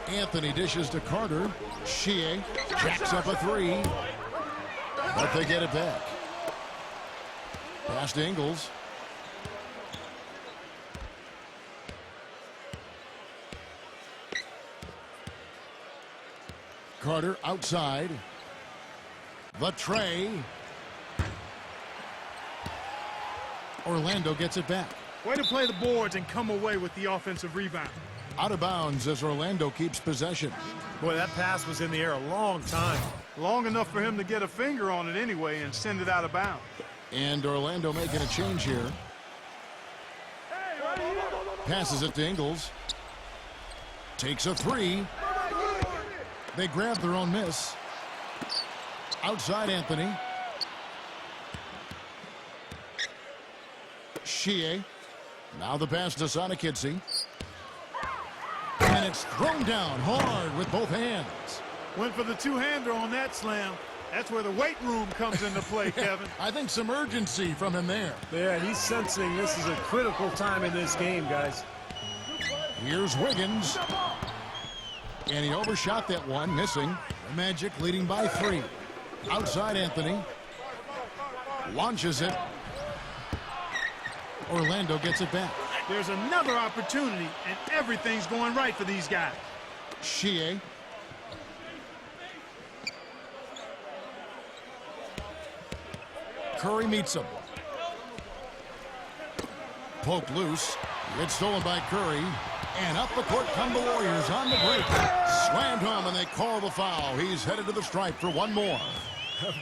Anthony dishes to Carter. Shea jacks up a 3. But they get it back. Pass to Ingles. Carter outside. The tray. Orlando gets it back. Way to play the boards and come away with the offensive rebound. Out of bounds as Orlando keeps possession. Boy, that pass was in the air a long time. Long enough for him to get a finger on it anyway and send it out of bounds. And Orlando making a change here. Passes it to Ingles. Takes a 3. They grab their own miss. Outside Anthony. Shea. Now the pass to Sonikidze. And it's thrown down hard with both hands. Went for the two-hander on that slam. That's where the weight room comes into play, Kevin. I think some urgency from him there. Yeah, he's sensing this is a critical time in this game, guys. Here's Wiggins. And he overshot that one, missing. The Magic leading by 3. Outside Anthony. Launches it. Orlando gets it back. There's another opportunity, and everything's going right for these guys. Shea. Curry meets him. Poked loose. It's stolen by Curry. And up the court come the Warriors on the break. Slammed home, and they call the foul. He's headed to the stripe for one more.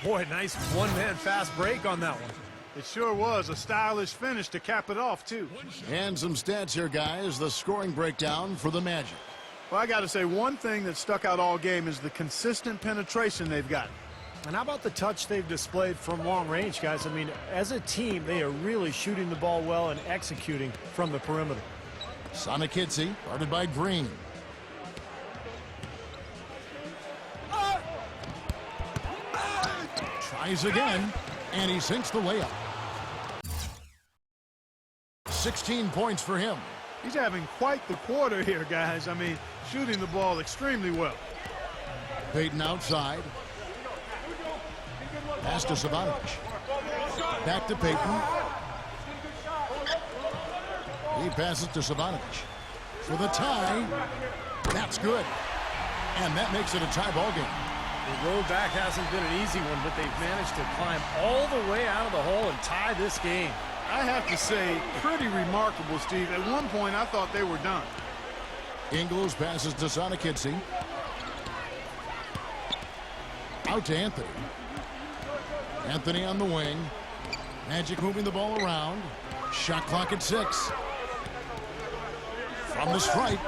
Boy, nice one-man fast break on that one. It sure was a stylish finish to cap it off, too. And some stats here, guys. The scoring breakdown for the Magic. Well, I got to say, one thing that stuck out all game is the consistent penetration they've got. And how about the touch they've displayed from long range, guys? I mean, as a team, they are really shooting the ball well and executing from the perimeter. Sonikidze, guarded by Green. Tries again, and he sinks the layup. 16 points for him. He's having quite the quarter here, guys. I mean, shooting the ball extremely well. Payton outside. Pass to Savanovic. Back to Payton. He passes to Savanovic. For the tie. That's good. And that makes it a tie ball game. The road back hasn't been an easy one, but they've managed to climb all the way out of the hole and tie this game. I have to say, pretty remarkable, Steve. At one point, I thought they were done. Ingles passes to Sonikidze. Out to Anthony. Anthony on the wing. Magic moving the ball around. Shot clock at 6. From the stripe.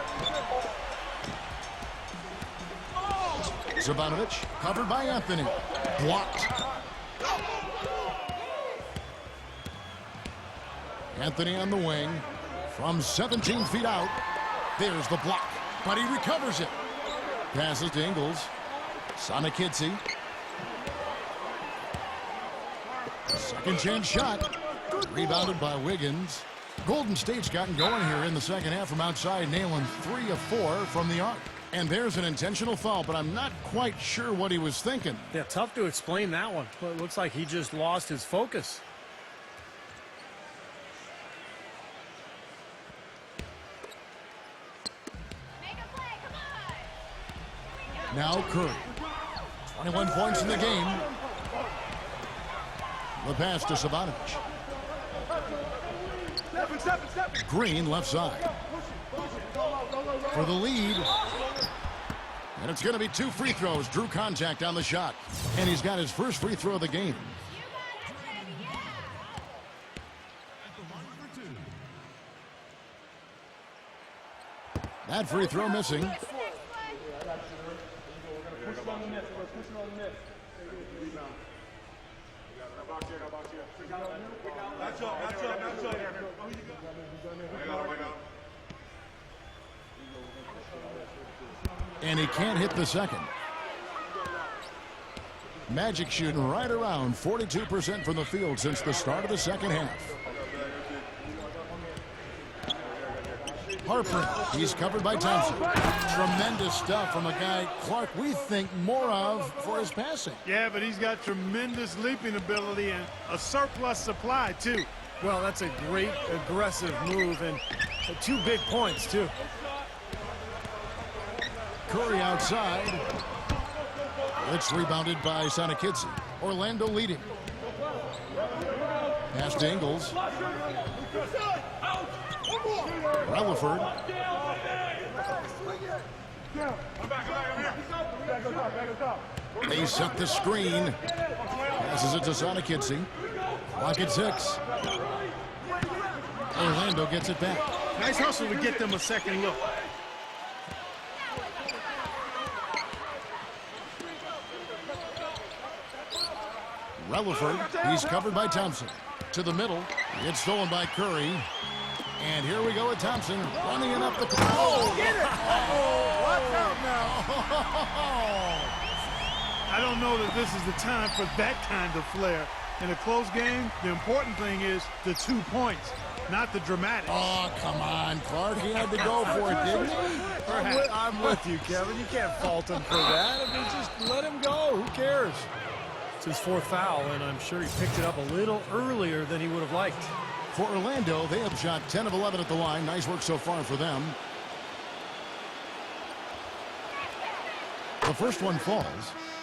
Savanovic covered by Anthony. Blocked. Anthony on the wing. From 17 feet out. There's the block. But he recovers it. Passes to Ingles. Sonikidze. Second chance shot. Rebounded by Wiggins. Golden State's gotten going here in the second half from outside, nailing 3 of 4 from the arc. And there's an intentional foul, but I'm not quite sure what he was thinking. Yeah, tough to explain that one. But it looks like he just lost his focus. Now Curry. 21 points in the game. The pass to Savanovic. Green left side. For the lead. And it's going to be 2 free throws. Drew contact on the shot. And he's got his first free throw of the game. That free throw missing. And he can't hit the second. Magic shooting right around 42% from the field since the start of the second half. Harper, he's covered by Thompson. Tremendous stuff from a guy Clark we think more of for his passing. Yeah, but he's got tremendous leaping ability and a surplus supply, too. Well, that's a great aggressive move, and 2 big points, too. Curry outside. It's rebounded by Sanakidze. Orlando leading. Pass to Ingles. Relaford. They set the screen. Passes it to Sanakidze. Clock at 6. Orlando gets it back. Nice hustle to get them a second look. Relaford, he's covered by Thompson. To the middle. It's stolen by Curry. And here we go with Thompson running it up the court. Oh, get it! Oh, watch out now. I don't know that this is the time for that kind of flair. In a close game, the important thing is the 2 points, not the dramatic. Oh, come on, Clark. He had to go for it, didn't he? I'm with you, Kevin. You can't fault him for that. I mean, just let him go. Who cares? It's his 4th foul, and I'm sure he picked it up a little earlier than he would have liked. For Orlando, they have shot 10 of 11 at the line. Nice work so far for them. The first one falls.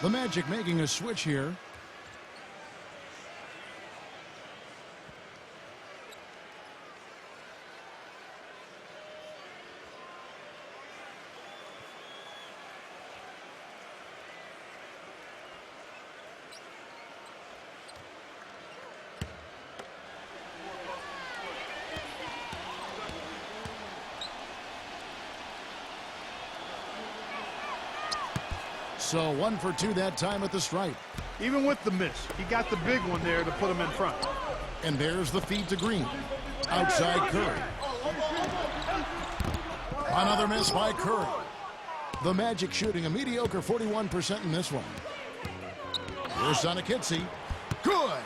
The Magic making a switch here. So 1 for 2 that time at the stripe. Even with the miss, he got the big one there to put him in front. And there's the feed to Green. Outside Curry. Another miss by Curry. The Magic shooting a mediocre 41% in this one. Here's Sanakidze. Good.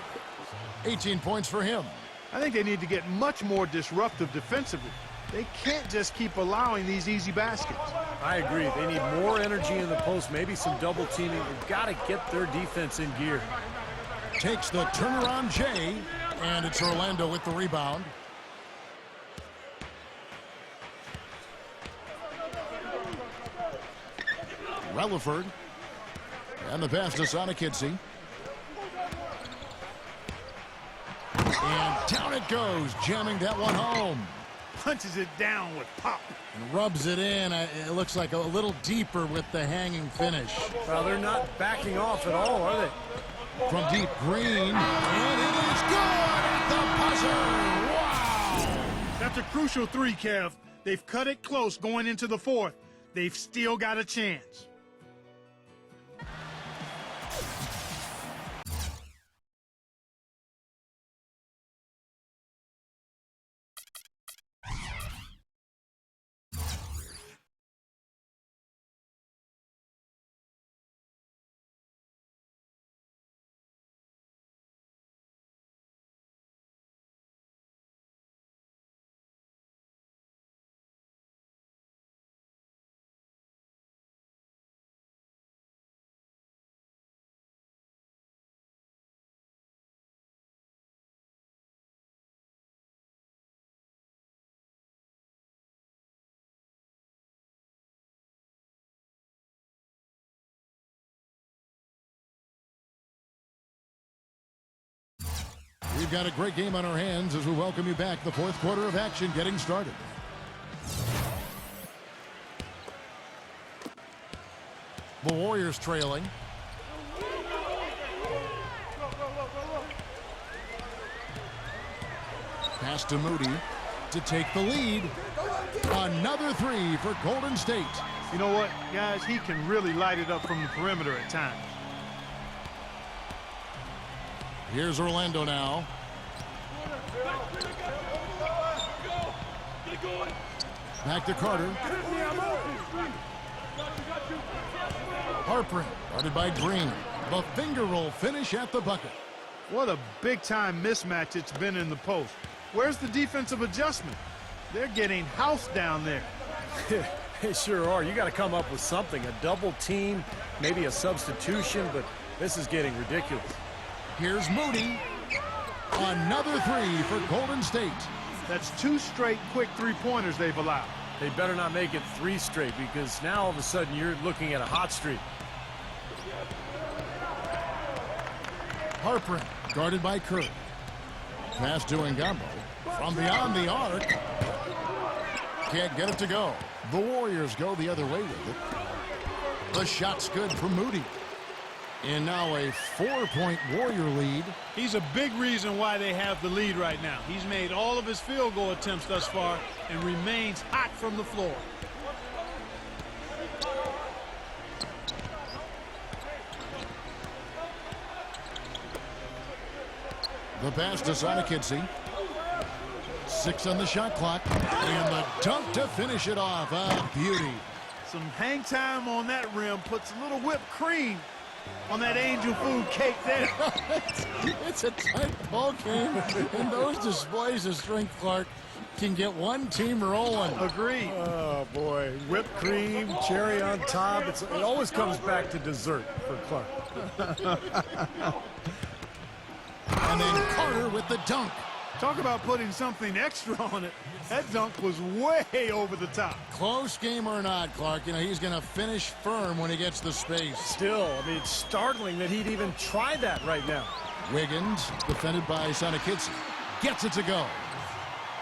18 points for him. I think they need to get much more disruptive defensively. They can't just keep allowing these easy baskets. I agree. They need more energy in the post, maybe some double teaming. They've got to get their defense in gear. Takes the turnaround Jay, and it's Orlando with the rebound. Relaford. And the pass to Sanakidze. And down it goes, jamming that one home. Punches it down with pop. And rubs it in. It looks like a little deeper with the hanging finish. Well, they're not backing off at all, are they? From deep, Green. And it is good at the buzzer. Wow. That's a crucial 3, Kev. They've cut it close going into the 4th. They've still got a chance. We've got a great game on our hands as we welcome you back. The fourth quarter of action getting started. The Warriors trailing. Pass to Moody to take the lead. Another three for Golden State. You know what, guys? He can really light it up from the perimeter at times. Here's Orlando now. Back to Carter. Harper, guarded by Green. The finger roll finish at the bucket. What a big-time mismatch it's been in the post. Where's the defensive adjustment? They're getting housed down there. They sure are. You got to come up with something. A double team, maybe a substitution, but this is getting ridiculous. Here's Moody. Another three for Golden State. That's 2 straight quick three-pointers they've allowed. They better not make it 3 straight, because now all of a sudden you're looking at a hot streak. Harper, guarded by Kerr. Pass to Ngambo. From beyond the arc. Can't get it to go. The Warriors go the other way with it. The shot's good for Moody. And now a 4-point Warrior lead. He's a big reason why they have the lead right now. He's made all of his field goal attempts thus far and remains hot from the floor. The pass to Sonakidze. 6 on the shot clock. And the dunk to finish it off. A beauty. Some hang time on that rim puts a little whipped cream on that angel food cake there. It's a tight ball game, and those displays of strength, Clark, can get one team rolling. Agreed. Oh, boy. Whipped cream, cherry on top. It always comes back to dessert for Clark. And then Carter with the dunk. Talk about putting something extra on it. That dunk was way over the top. Close game or not, Clark, you know, he's going to finish firm when he gets the space. Still, I mean, it's startling that he'd even try that right now. Wiggins, defended by Sonakidze, gets it to go.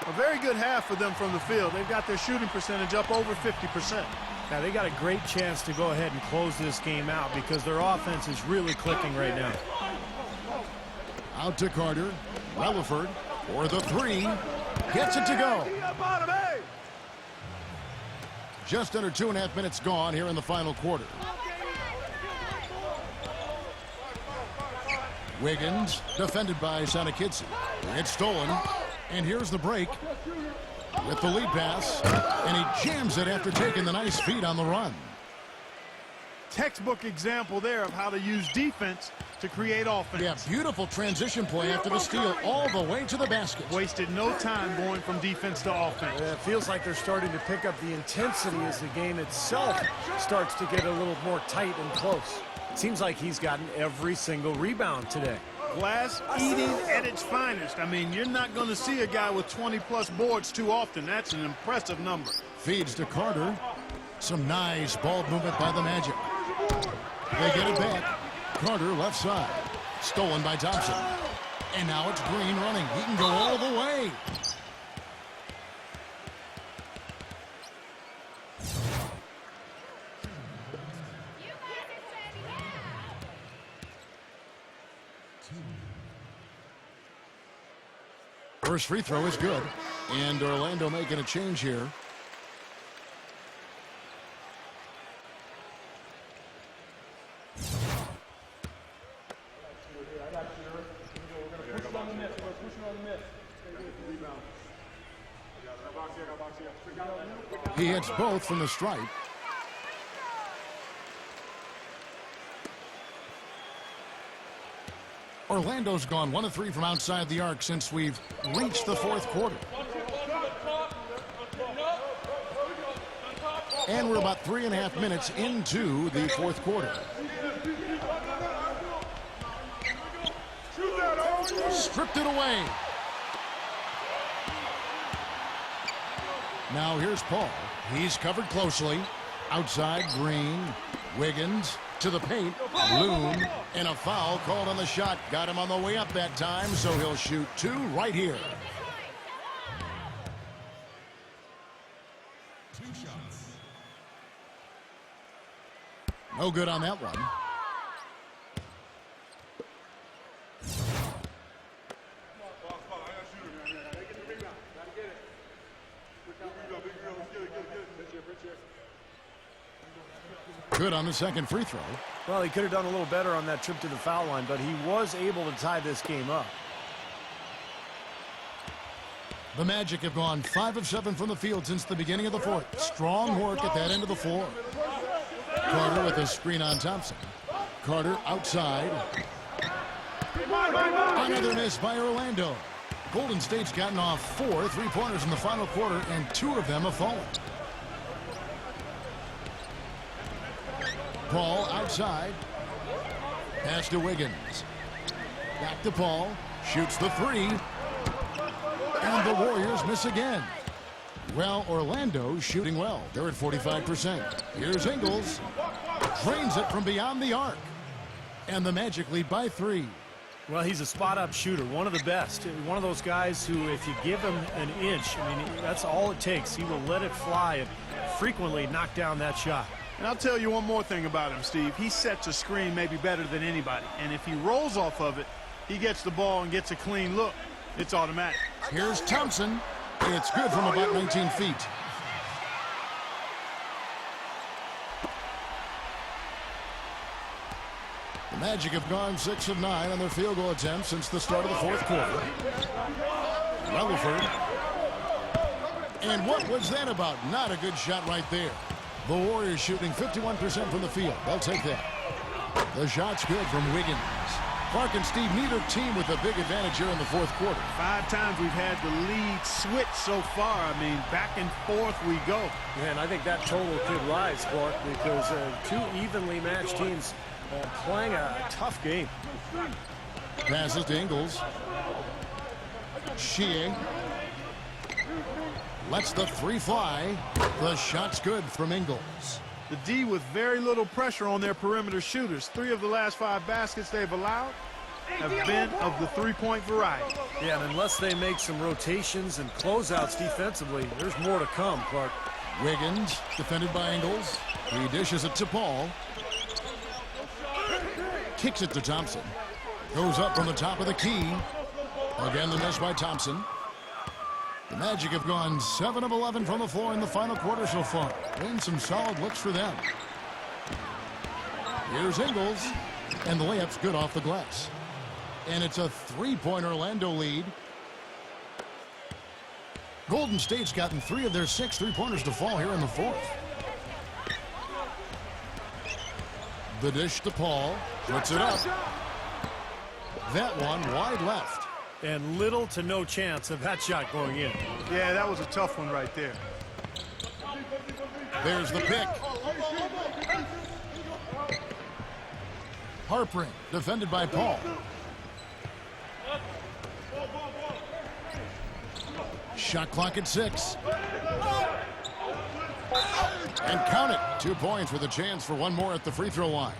A very good half for them from the field. They've got their shooting percentage up over 50%. Now, they got a great chance to go ahead and close this game out because their offense is really clicking right now. Out to Carter. Relaford for the three. Gets it to go. Just under 2.5 minutes gone here in the final quarter. Wiggins, defended by Sonakidze. It's stolen. And here's the break with the lead pass. And he jams it after taking the nice feed on the run. Textbook example there of how to use defense to create offense. Yeah, beautiful transition play after the steal all the way to the basket. Wasted no time going from defense to offense. Yeah, it feels like they're starting to pick up the intensity as the game itself starts to get a little more tight and close. Seems like he's gotten every single rebound today. Glass eating at its finest. I mean, you're not going to see a guy with 20-plus boards too often. That's an impressive number. Feeds to Carter. Some nice ball movement by the Magic. They get it back. Carter left side. Stolen by Thompson. And now it's Green running. He can go all the way. First free throw is good. And Orlando making a change here. He hits both from the stripe. Orlando's gone 1 of 3 from outside the arc since we've reached the fourth quarter. And we're about 3.5 minutes into the fourth quarter. Stripped it away. Now here's Paul. He's covered closely. Outside, Green. Wiggins to the paint. Loon And a foul called on the shot. Got him on the way up that time, so he'll shoot 2 right here. 2 shots. No good on that one. Good on the second free throw. Well, he could have done a little better on that trip to the foul line, but he was able to tie this game up. The Magic have gone 5 of 7 from the field since the beginning of the fourth. Strong work at that end of the floor. Carter with a screen on Thompson. Carter outside. Another miss by Orlando. Golden State's gotten off 4 3-pointers in the final quarter, and 2 of them have fallen. Paul outside. Pass to Wiggins. Back to Paul. Shoots the 3. And the Warriors miss again. Well, Orlando's shooting well. They're at 45%. Here's Ingles. Drains it from beyond the arc. And the Magic lead by 3. Well, he's a spot-up shooter, one of the best. One of those guys who, if you give him an inch, I mean, that's all it takes. He will let it fly and frequently knock down that shot. And I'll tell you one more thing about him, Steve. He sets a screen maybe better than anybody. And if he rolls off of it, he gets the ball and gets a clean look. It's automatic. Here's Thompson. It's good from about 19 feet. The Magic have gone 6 of 9 on their field goal attempts since the start of the fourth quarter. Rutherford. And what was that about? Not a good shot right there. The Warriors shooting 51% from the field. They'll take that. The shot's good from Wiggins. Clark and Steve, neither team with a big advantage here in the fourth quarter. 5 times we've had the lead switch so far. I mean, back and forth we go. Yeah, and I think that total could rise, Clark, because 2 evenly matched teams playing a tough game. Passes to Ingles. Shea lets the 3 fly. The shot's good from Ingles. The D with very little pressure on their perimeter shooters. 3 of the last 5 baskets they've allowed have been of the 3-point variety. Yeah, and unless they make some rotations and closeouts defensively, there's more to come, Clark. Wiggins, defended by Ingles. He dishes it to Paul. Kicks it to Thompson. Goes up from the top of the key. Again, the miss by Thompson. The Magic have gone 7 of 11 from the floor in the final quarter so far. And some solid looks for them. Here's Ingles. And the layup's good off the glass. And it's a 3-point Orlando lead. Golden State's gotten 3 of their 6 3-pointers to fall here in the fourth. The dish to Paul. Puts it up. That one wide left. And little to no chance of that shot going in. Yeah, that was a tough one right there. There's the pick. Harpering, defended by Paul. Shot clock at 6. And count it. 2 points with a chance for one more at the free throw line.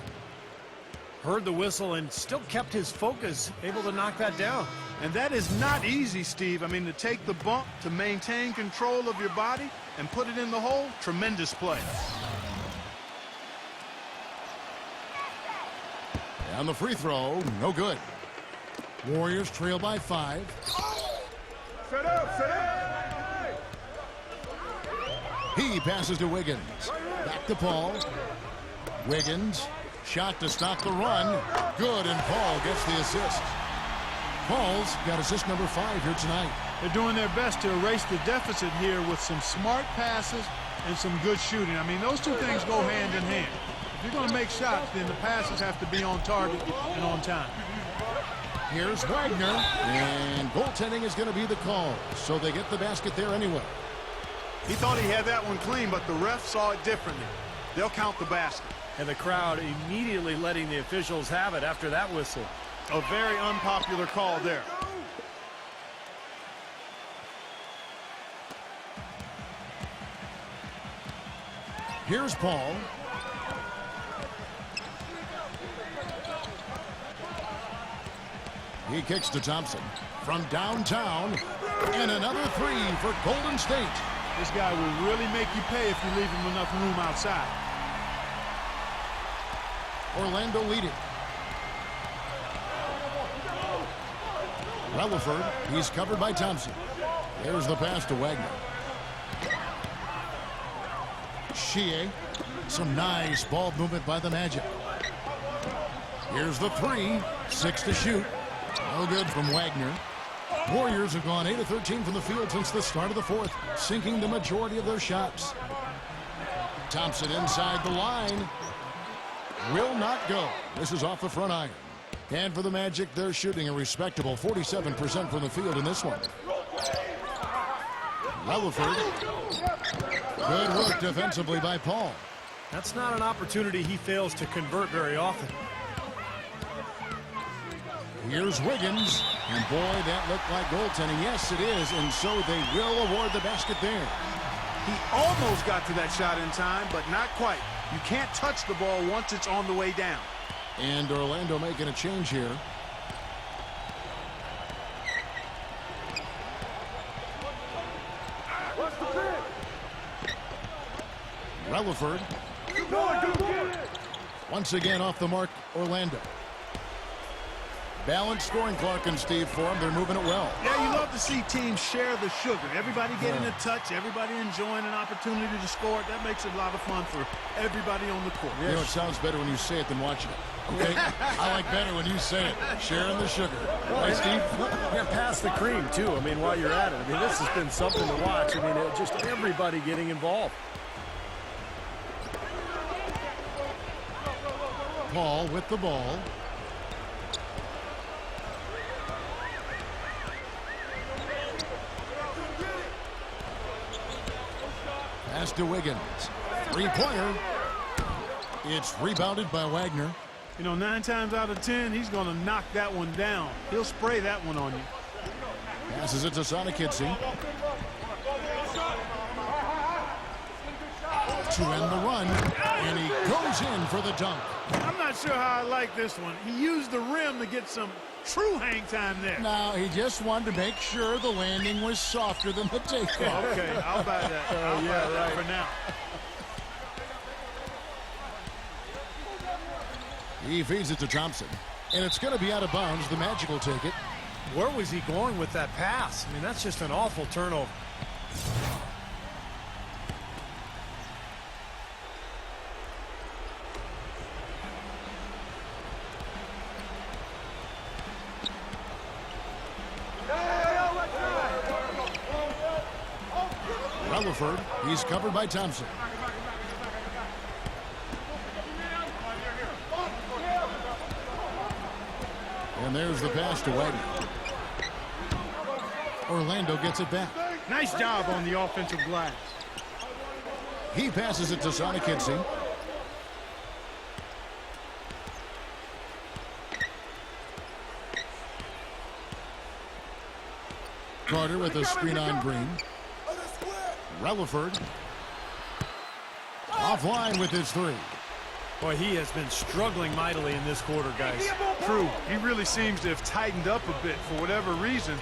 Heard the whistle and still kept his focus, able to knock that down. And that is not easy, Steve. I mean, to take the bump, to maintain control of your body, and put it in the hole, tremendous play. And the free throw, no good. Warriors trail by 5. Set up, set up. He passes to Wiggins. Back to Paul. Wiggins. Shot to stop the run. Good, and Paul gets the assist. Paul's got assist number 5 here tonight. They're doing their best to erase the deficit here with some smart passes and some good shooting. I mean, those two things go hand in hand. If you're going to make shots, then the passes have to be on target and on time. Here's Wagner, and goaltending is going to be the call, so they get the basket there anyway. He thought he had that one clean, but the ref saw it differently. They'll count the basket. And the crowd immediately letting the officials have it after that whistle. A very unpopular call there. Here's Paul. He kicks to Thompson from downtown, and another three for Golden State. This guy will really make you pay if you leave him enough room outside. Orlando leading. Relaford, he's covered by Thompson. There's the pass to Wagner. Shea, some nice ball movement by the Magic. Here's the three, 6 to shoot. No good from Wagner. Warriors have gone 8 of 13 from the field since the start of the fourth, sinking the majority of their shots. Thompson inside the line. Will not go. This is off the front iron. And for the Magic, they're shooting a respectable 47% from the field in this one. Relaford. Good work defensively by Paul. That's not an opportunity he fails to convert very often. Here's Wiggins. And boy, that looked like goaltending. Yes, it is. And so they will award the basket there. He almost got to that shot in time, but not quite. You can't touch the ball once it's on the way down. And Orlando making a change here. Relaford. Once again off the mark, Orlando. Balanced scoring, Clark and Steve, for them. They're moving it well. Yeah, you love to see teams share the sugar. Everybody getting a touch, everybody enjoying an opportunity to score. That makes it a lot of fun for everybody on the court. You know, it sounds better when you say it than watching it. Okay? I like better when you say it. Sharing the sugar. Right, Steve? Yeah, pass the cream, too. I mean, while you're at it. I mean, this has been something to watch. I mean, just everybody getting involved. Paul with the ball. Pass to Wiggins. Three-pointer. It's rebounded by Wagner. You know, 9 times out of 10, he's going to knock that one down. He'll spray that one on you. Passes it to Sonikici. To end the run, and he goes in for the dunk. I'm not sure how I like this one. He used the rim to get some true hang time there. Now, he just wanted to make sure the landing was softer than the takeoff. Okay, I'll buy that. I'll buy that for now. He feeds it to Thompson, and it's going to be out of bounds. The Magic will take it. Where was he going with that pass? I mean, that's just an awful turnover. Relaford, he's covered by Thompson. And there's the pass to Wagner. Orlando gets it back. Nice job on the offensive glass. He passes it to Sonikici. Carter with a screen on Green. Relaford. Offline with his three. Boy, he has been struggling mightily in this quarter, guys. True. He really seems to have tightened up a bit for whatever reason.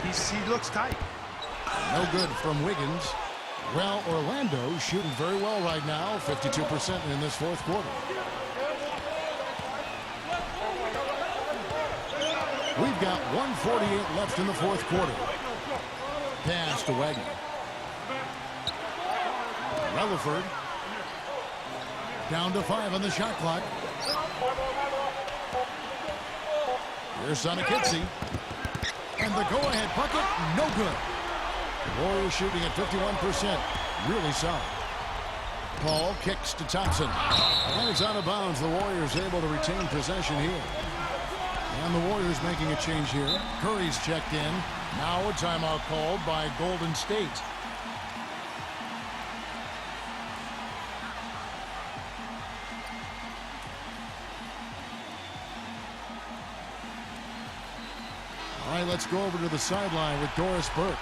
He looks tight. No good from Wiggins. Well, Orlando shooting very well right now, 52% in this fourth quarter. We've got 1:48 left in the fourth quarter. Pass to Wagner. Relaford. Down to 5 on the shot clock. Here's Sonikici. And the go-ahead bucket, no good. The Warriors shooting at 51%. Really solid. Paul kicks to Thompson. And it's out of bounds. The Warriors able to retain possession here. And the Warriors making a change here. Curry's checked in. Now a timeout called by Golden State. All right, let's go over to the sideline with Doris Burke.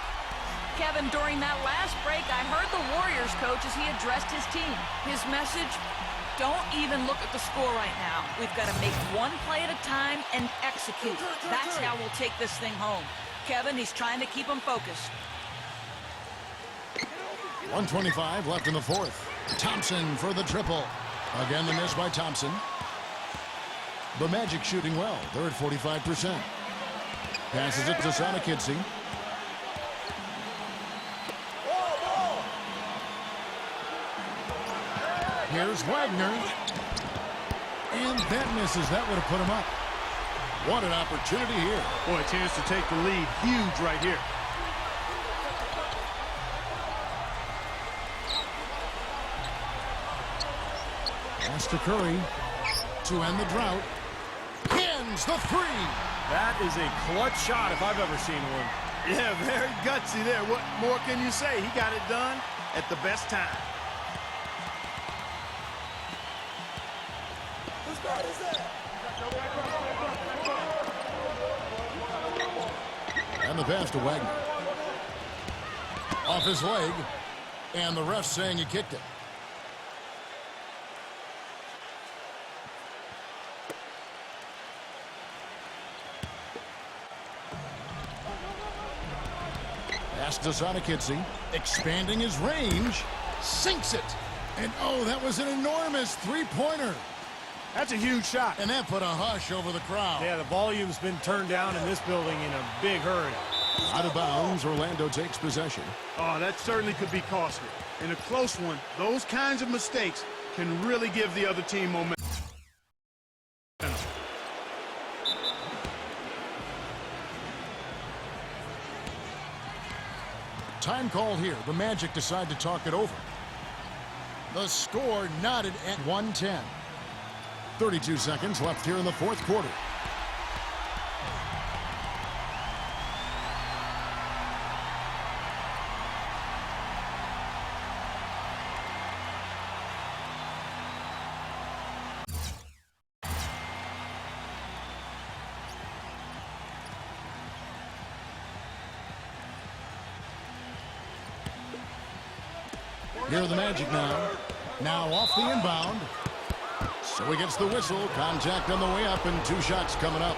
Kevin, during that last break, I heard the Warriors coach as he addressed his team. His message, Don't even look at the score right now. We've got to make one play at a time and execute. That's how we'll take this thing home. Kevin, he's trying to keep them focused. 1:25 left in the fourth. Thompson for the triple. Again, the miss by Thompson. The Magic shooting well. They're at 45%. Passes it to Sonikidsy. Here's Wagner. And that misses. That would have put him up. What an opportunity here. Boy, a chance to take the lead. Huge right here. Pass to Curry to end the drought. Pins the three. That is a clutch shot if I've ever seen one. Yeah, very gutsy there. What more can you say? He got it done at the best time. And the pass to Wagner. Off his leg. And the ref saying he kicked it. Pass to Sonikidsy. Expanding his range. Sinks it. And oh, that was an enormous three-pointer. That's a huge shot. And that put a hush over the crowd. Yeah, the volume's been turned down in this building in a big hurry. Out of bounds, Orlando takes possession. Oh, that certainly could be costly. In a close one, those kinds of mistakes can really give the other team momentum. Time called here. The Magic decide to talk it over. The score knotted at 110. 32 seconds left here in the fourth quarter. Here are the Magic now. Now off the inbound. So he gets the whistle. Contact on the way up and two shots coming up.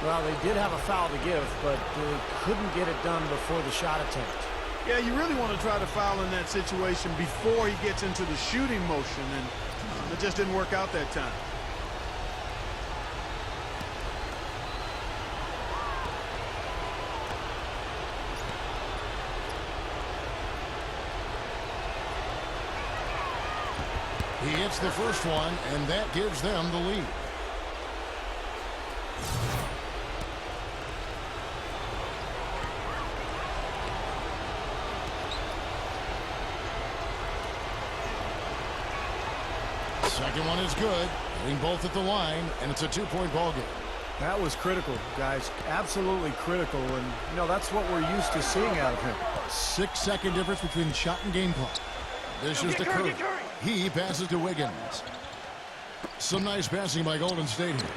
Well, they did have a foul to give, but they couldn't get it done before the shot attempt. Yeah, you really want to try to foul in that situation before he gets into the shooting motion, and it just didn't work out that time. He hits the first one, and that gives them the lead. Second one is good. Hitting both at the line, and it's a two-point ball game. That was critical, guys. Absolutely critical, and, you know, that's what we're used to seeing out of him. 6-second difference between shot and game clock. This is to Curry. He passes to Wiggins. Some nice passing by Golden State here.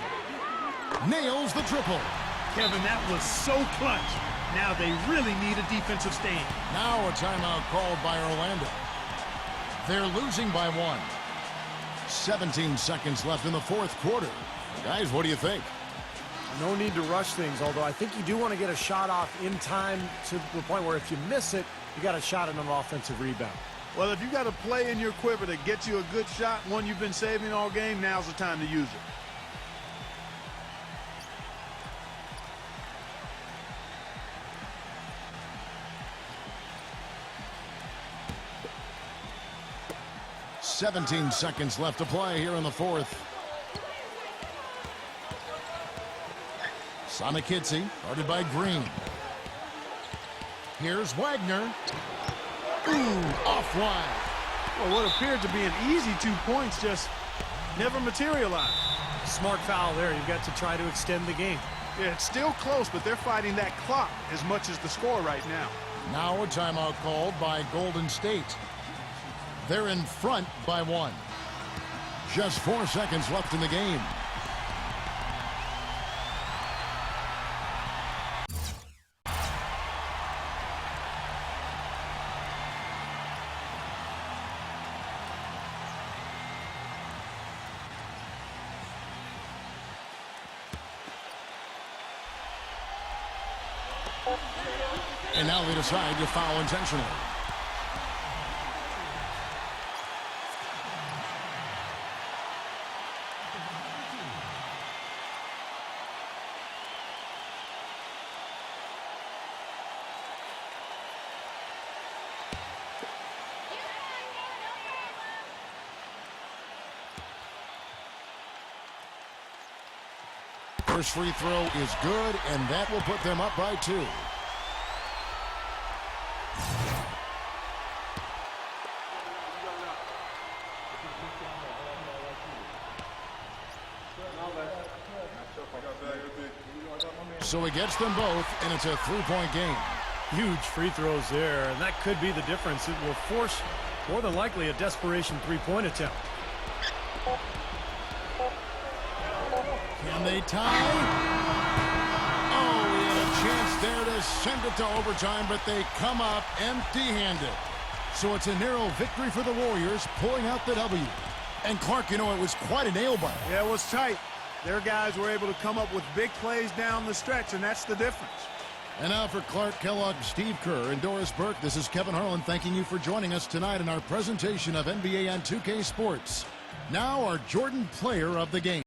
Nails the triple. Kevin, that was so clutch. Now they really need a defensive stand. Now a timeout called by Orlando. They're losing by one. 17 seconds left in the fourth quarter. Guys, what do you think? No need to rush things, although I think you do want to get a shot off in time to the point where if you miss it, you got a shot at an offensive rebound. Well, if you got a play in your quiver that gets you a good shot, one you've been saving all game, now's the time to use it. "17 seconds left to play here in the fourth. Sonikidsy, guarded by Green. Here's Wagner. Ooh, off wide. Well, what appeared to be an easy 2 points just never materialized. Smart foul there. You've got to try to extend the game. Yeah, it's still close, but they're fighting that clock as much as the score right now. Now a timeout called by Golden State. They're in front by one. Just 4 seconds left in the game. And now they decide to foul intentionally. First free throw is good, and that will put them up by 2. So he gets them both, and it's a 3-point game. Huge free throws there, and that could be the difference. It will force, more than likely, a desperation 3-point attempt. Can they tie? Oh, he had a chance there to send it to overtime, but they come up empty-handed. So it's a narrow victory for the Warriors, pulling out the W. And Clark, you know, it was quite a nail-biter. Yeah, it was tight. Their guys were able to come up with big plays down the stretch, and that's the difference. And now for Clark Kellogg, Steve Kerr, and Doris Burke, this is Kevin Harlan thanking you for joining us tonight in our presentation of NBA on 2K Sports. Now our Jordan Player of the Game.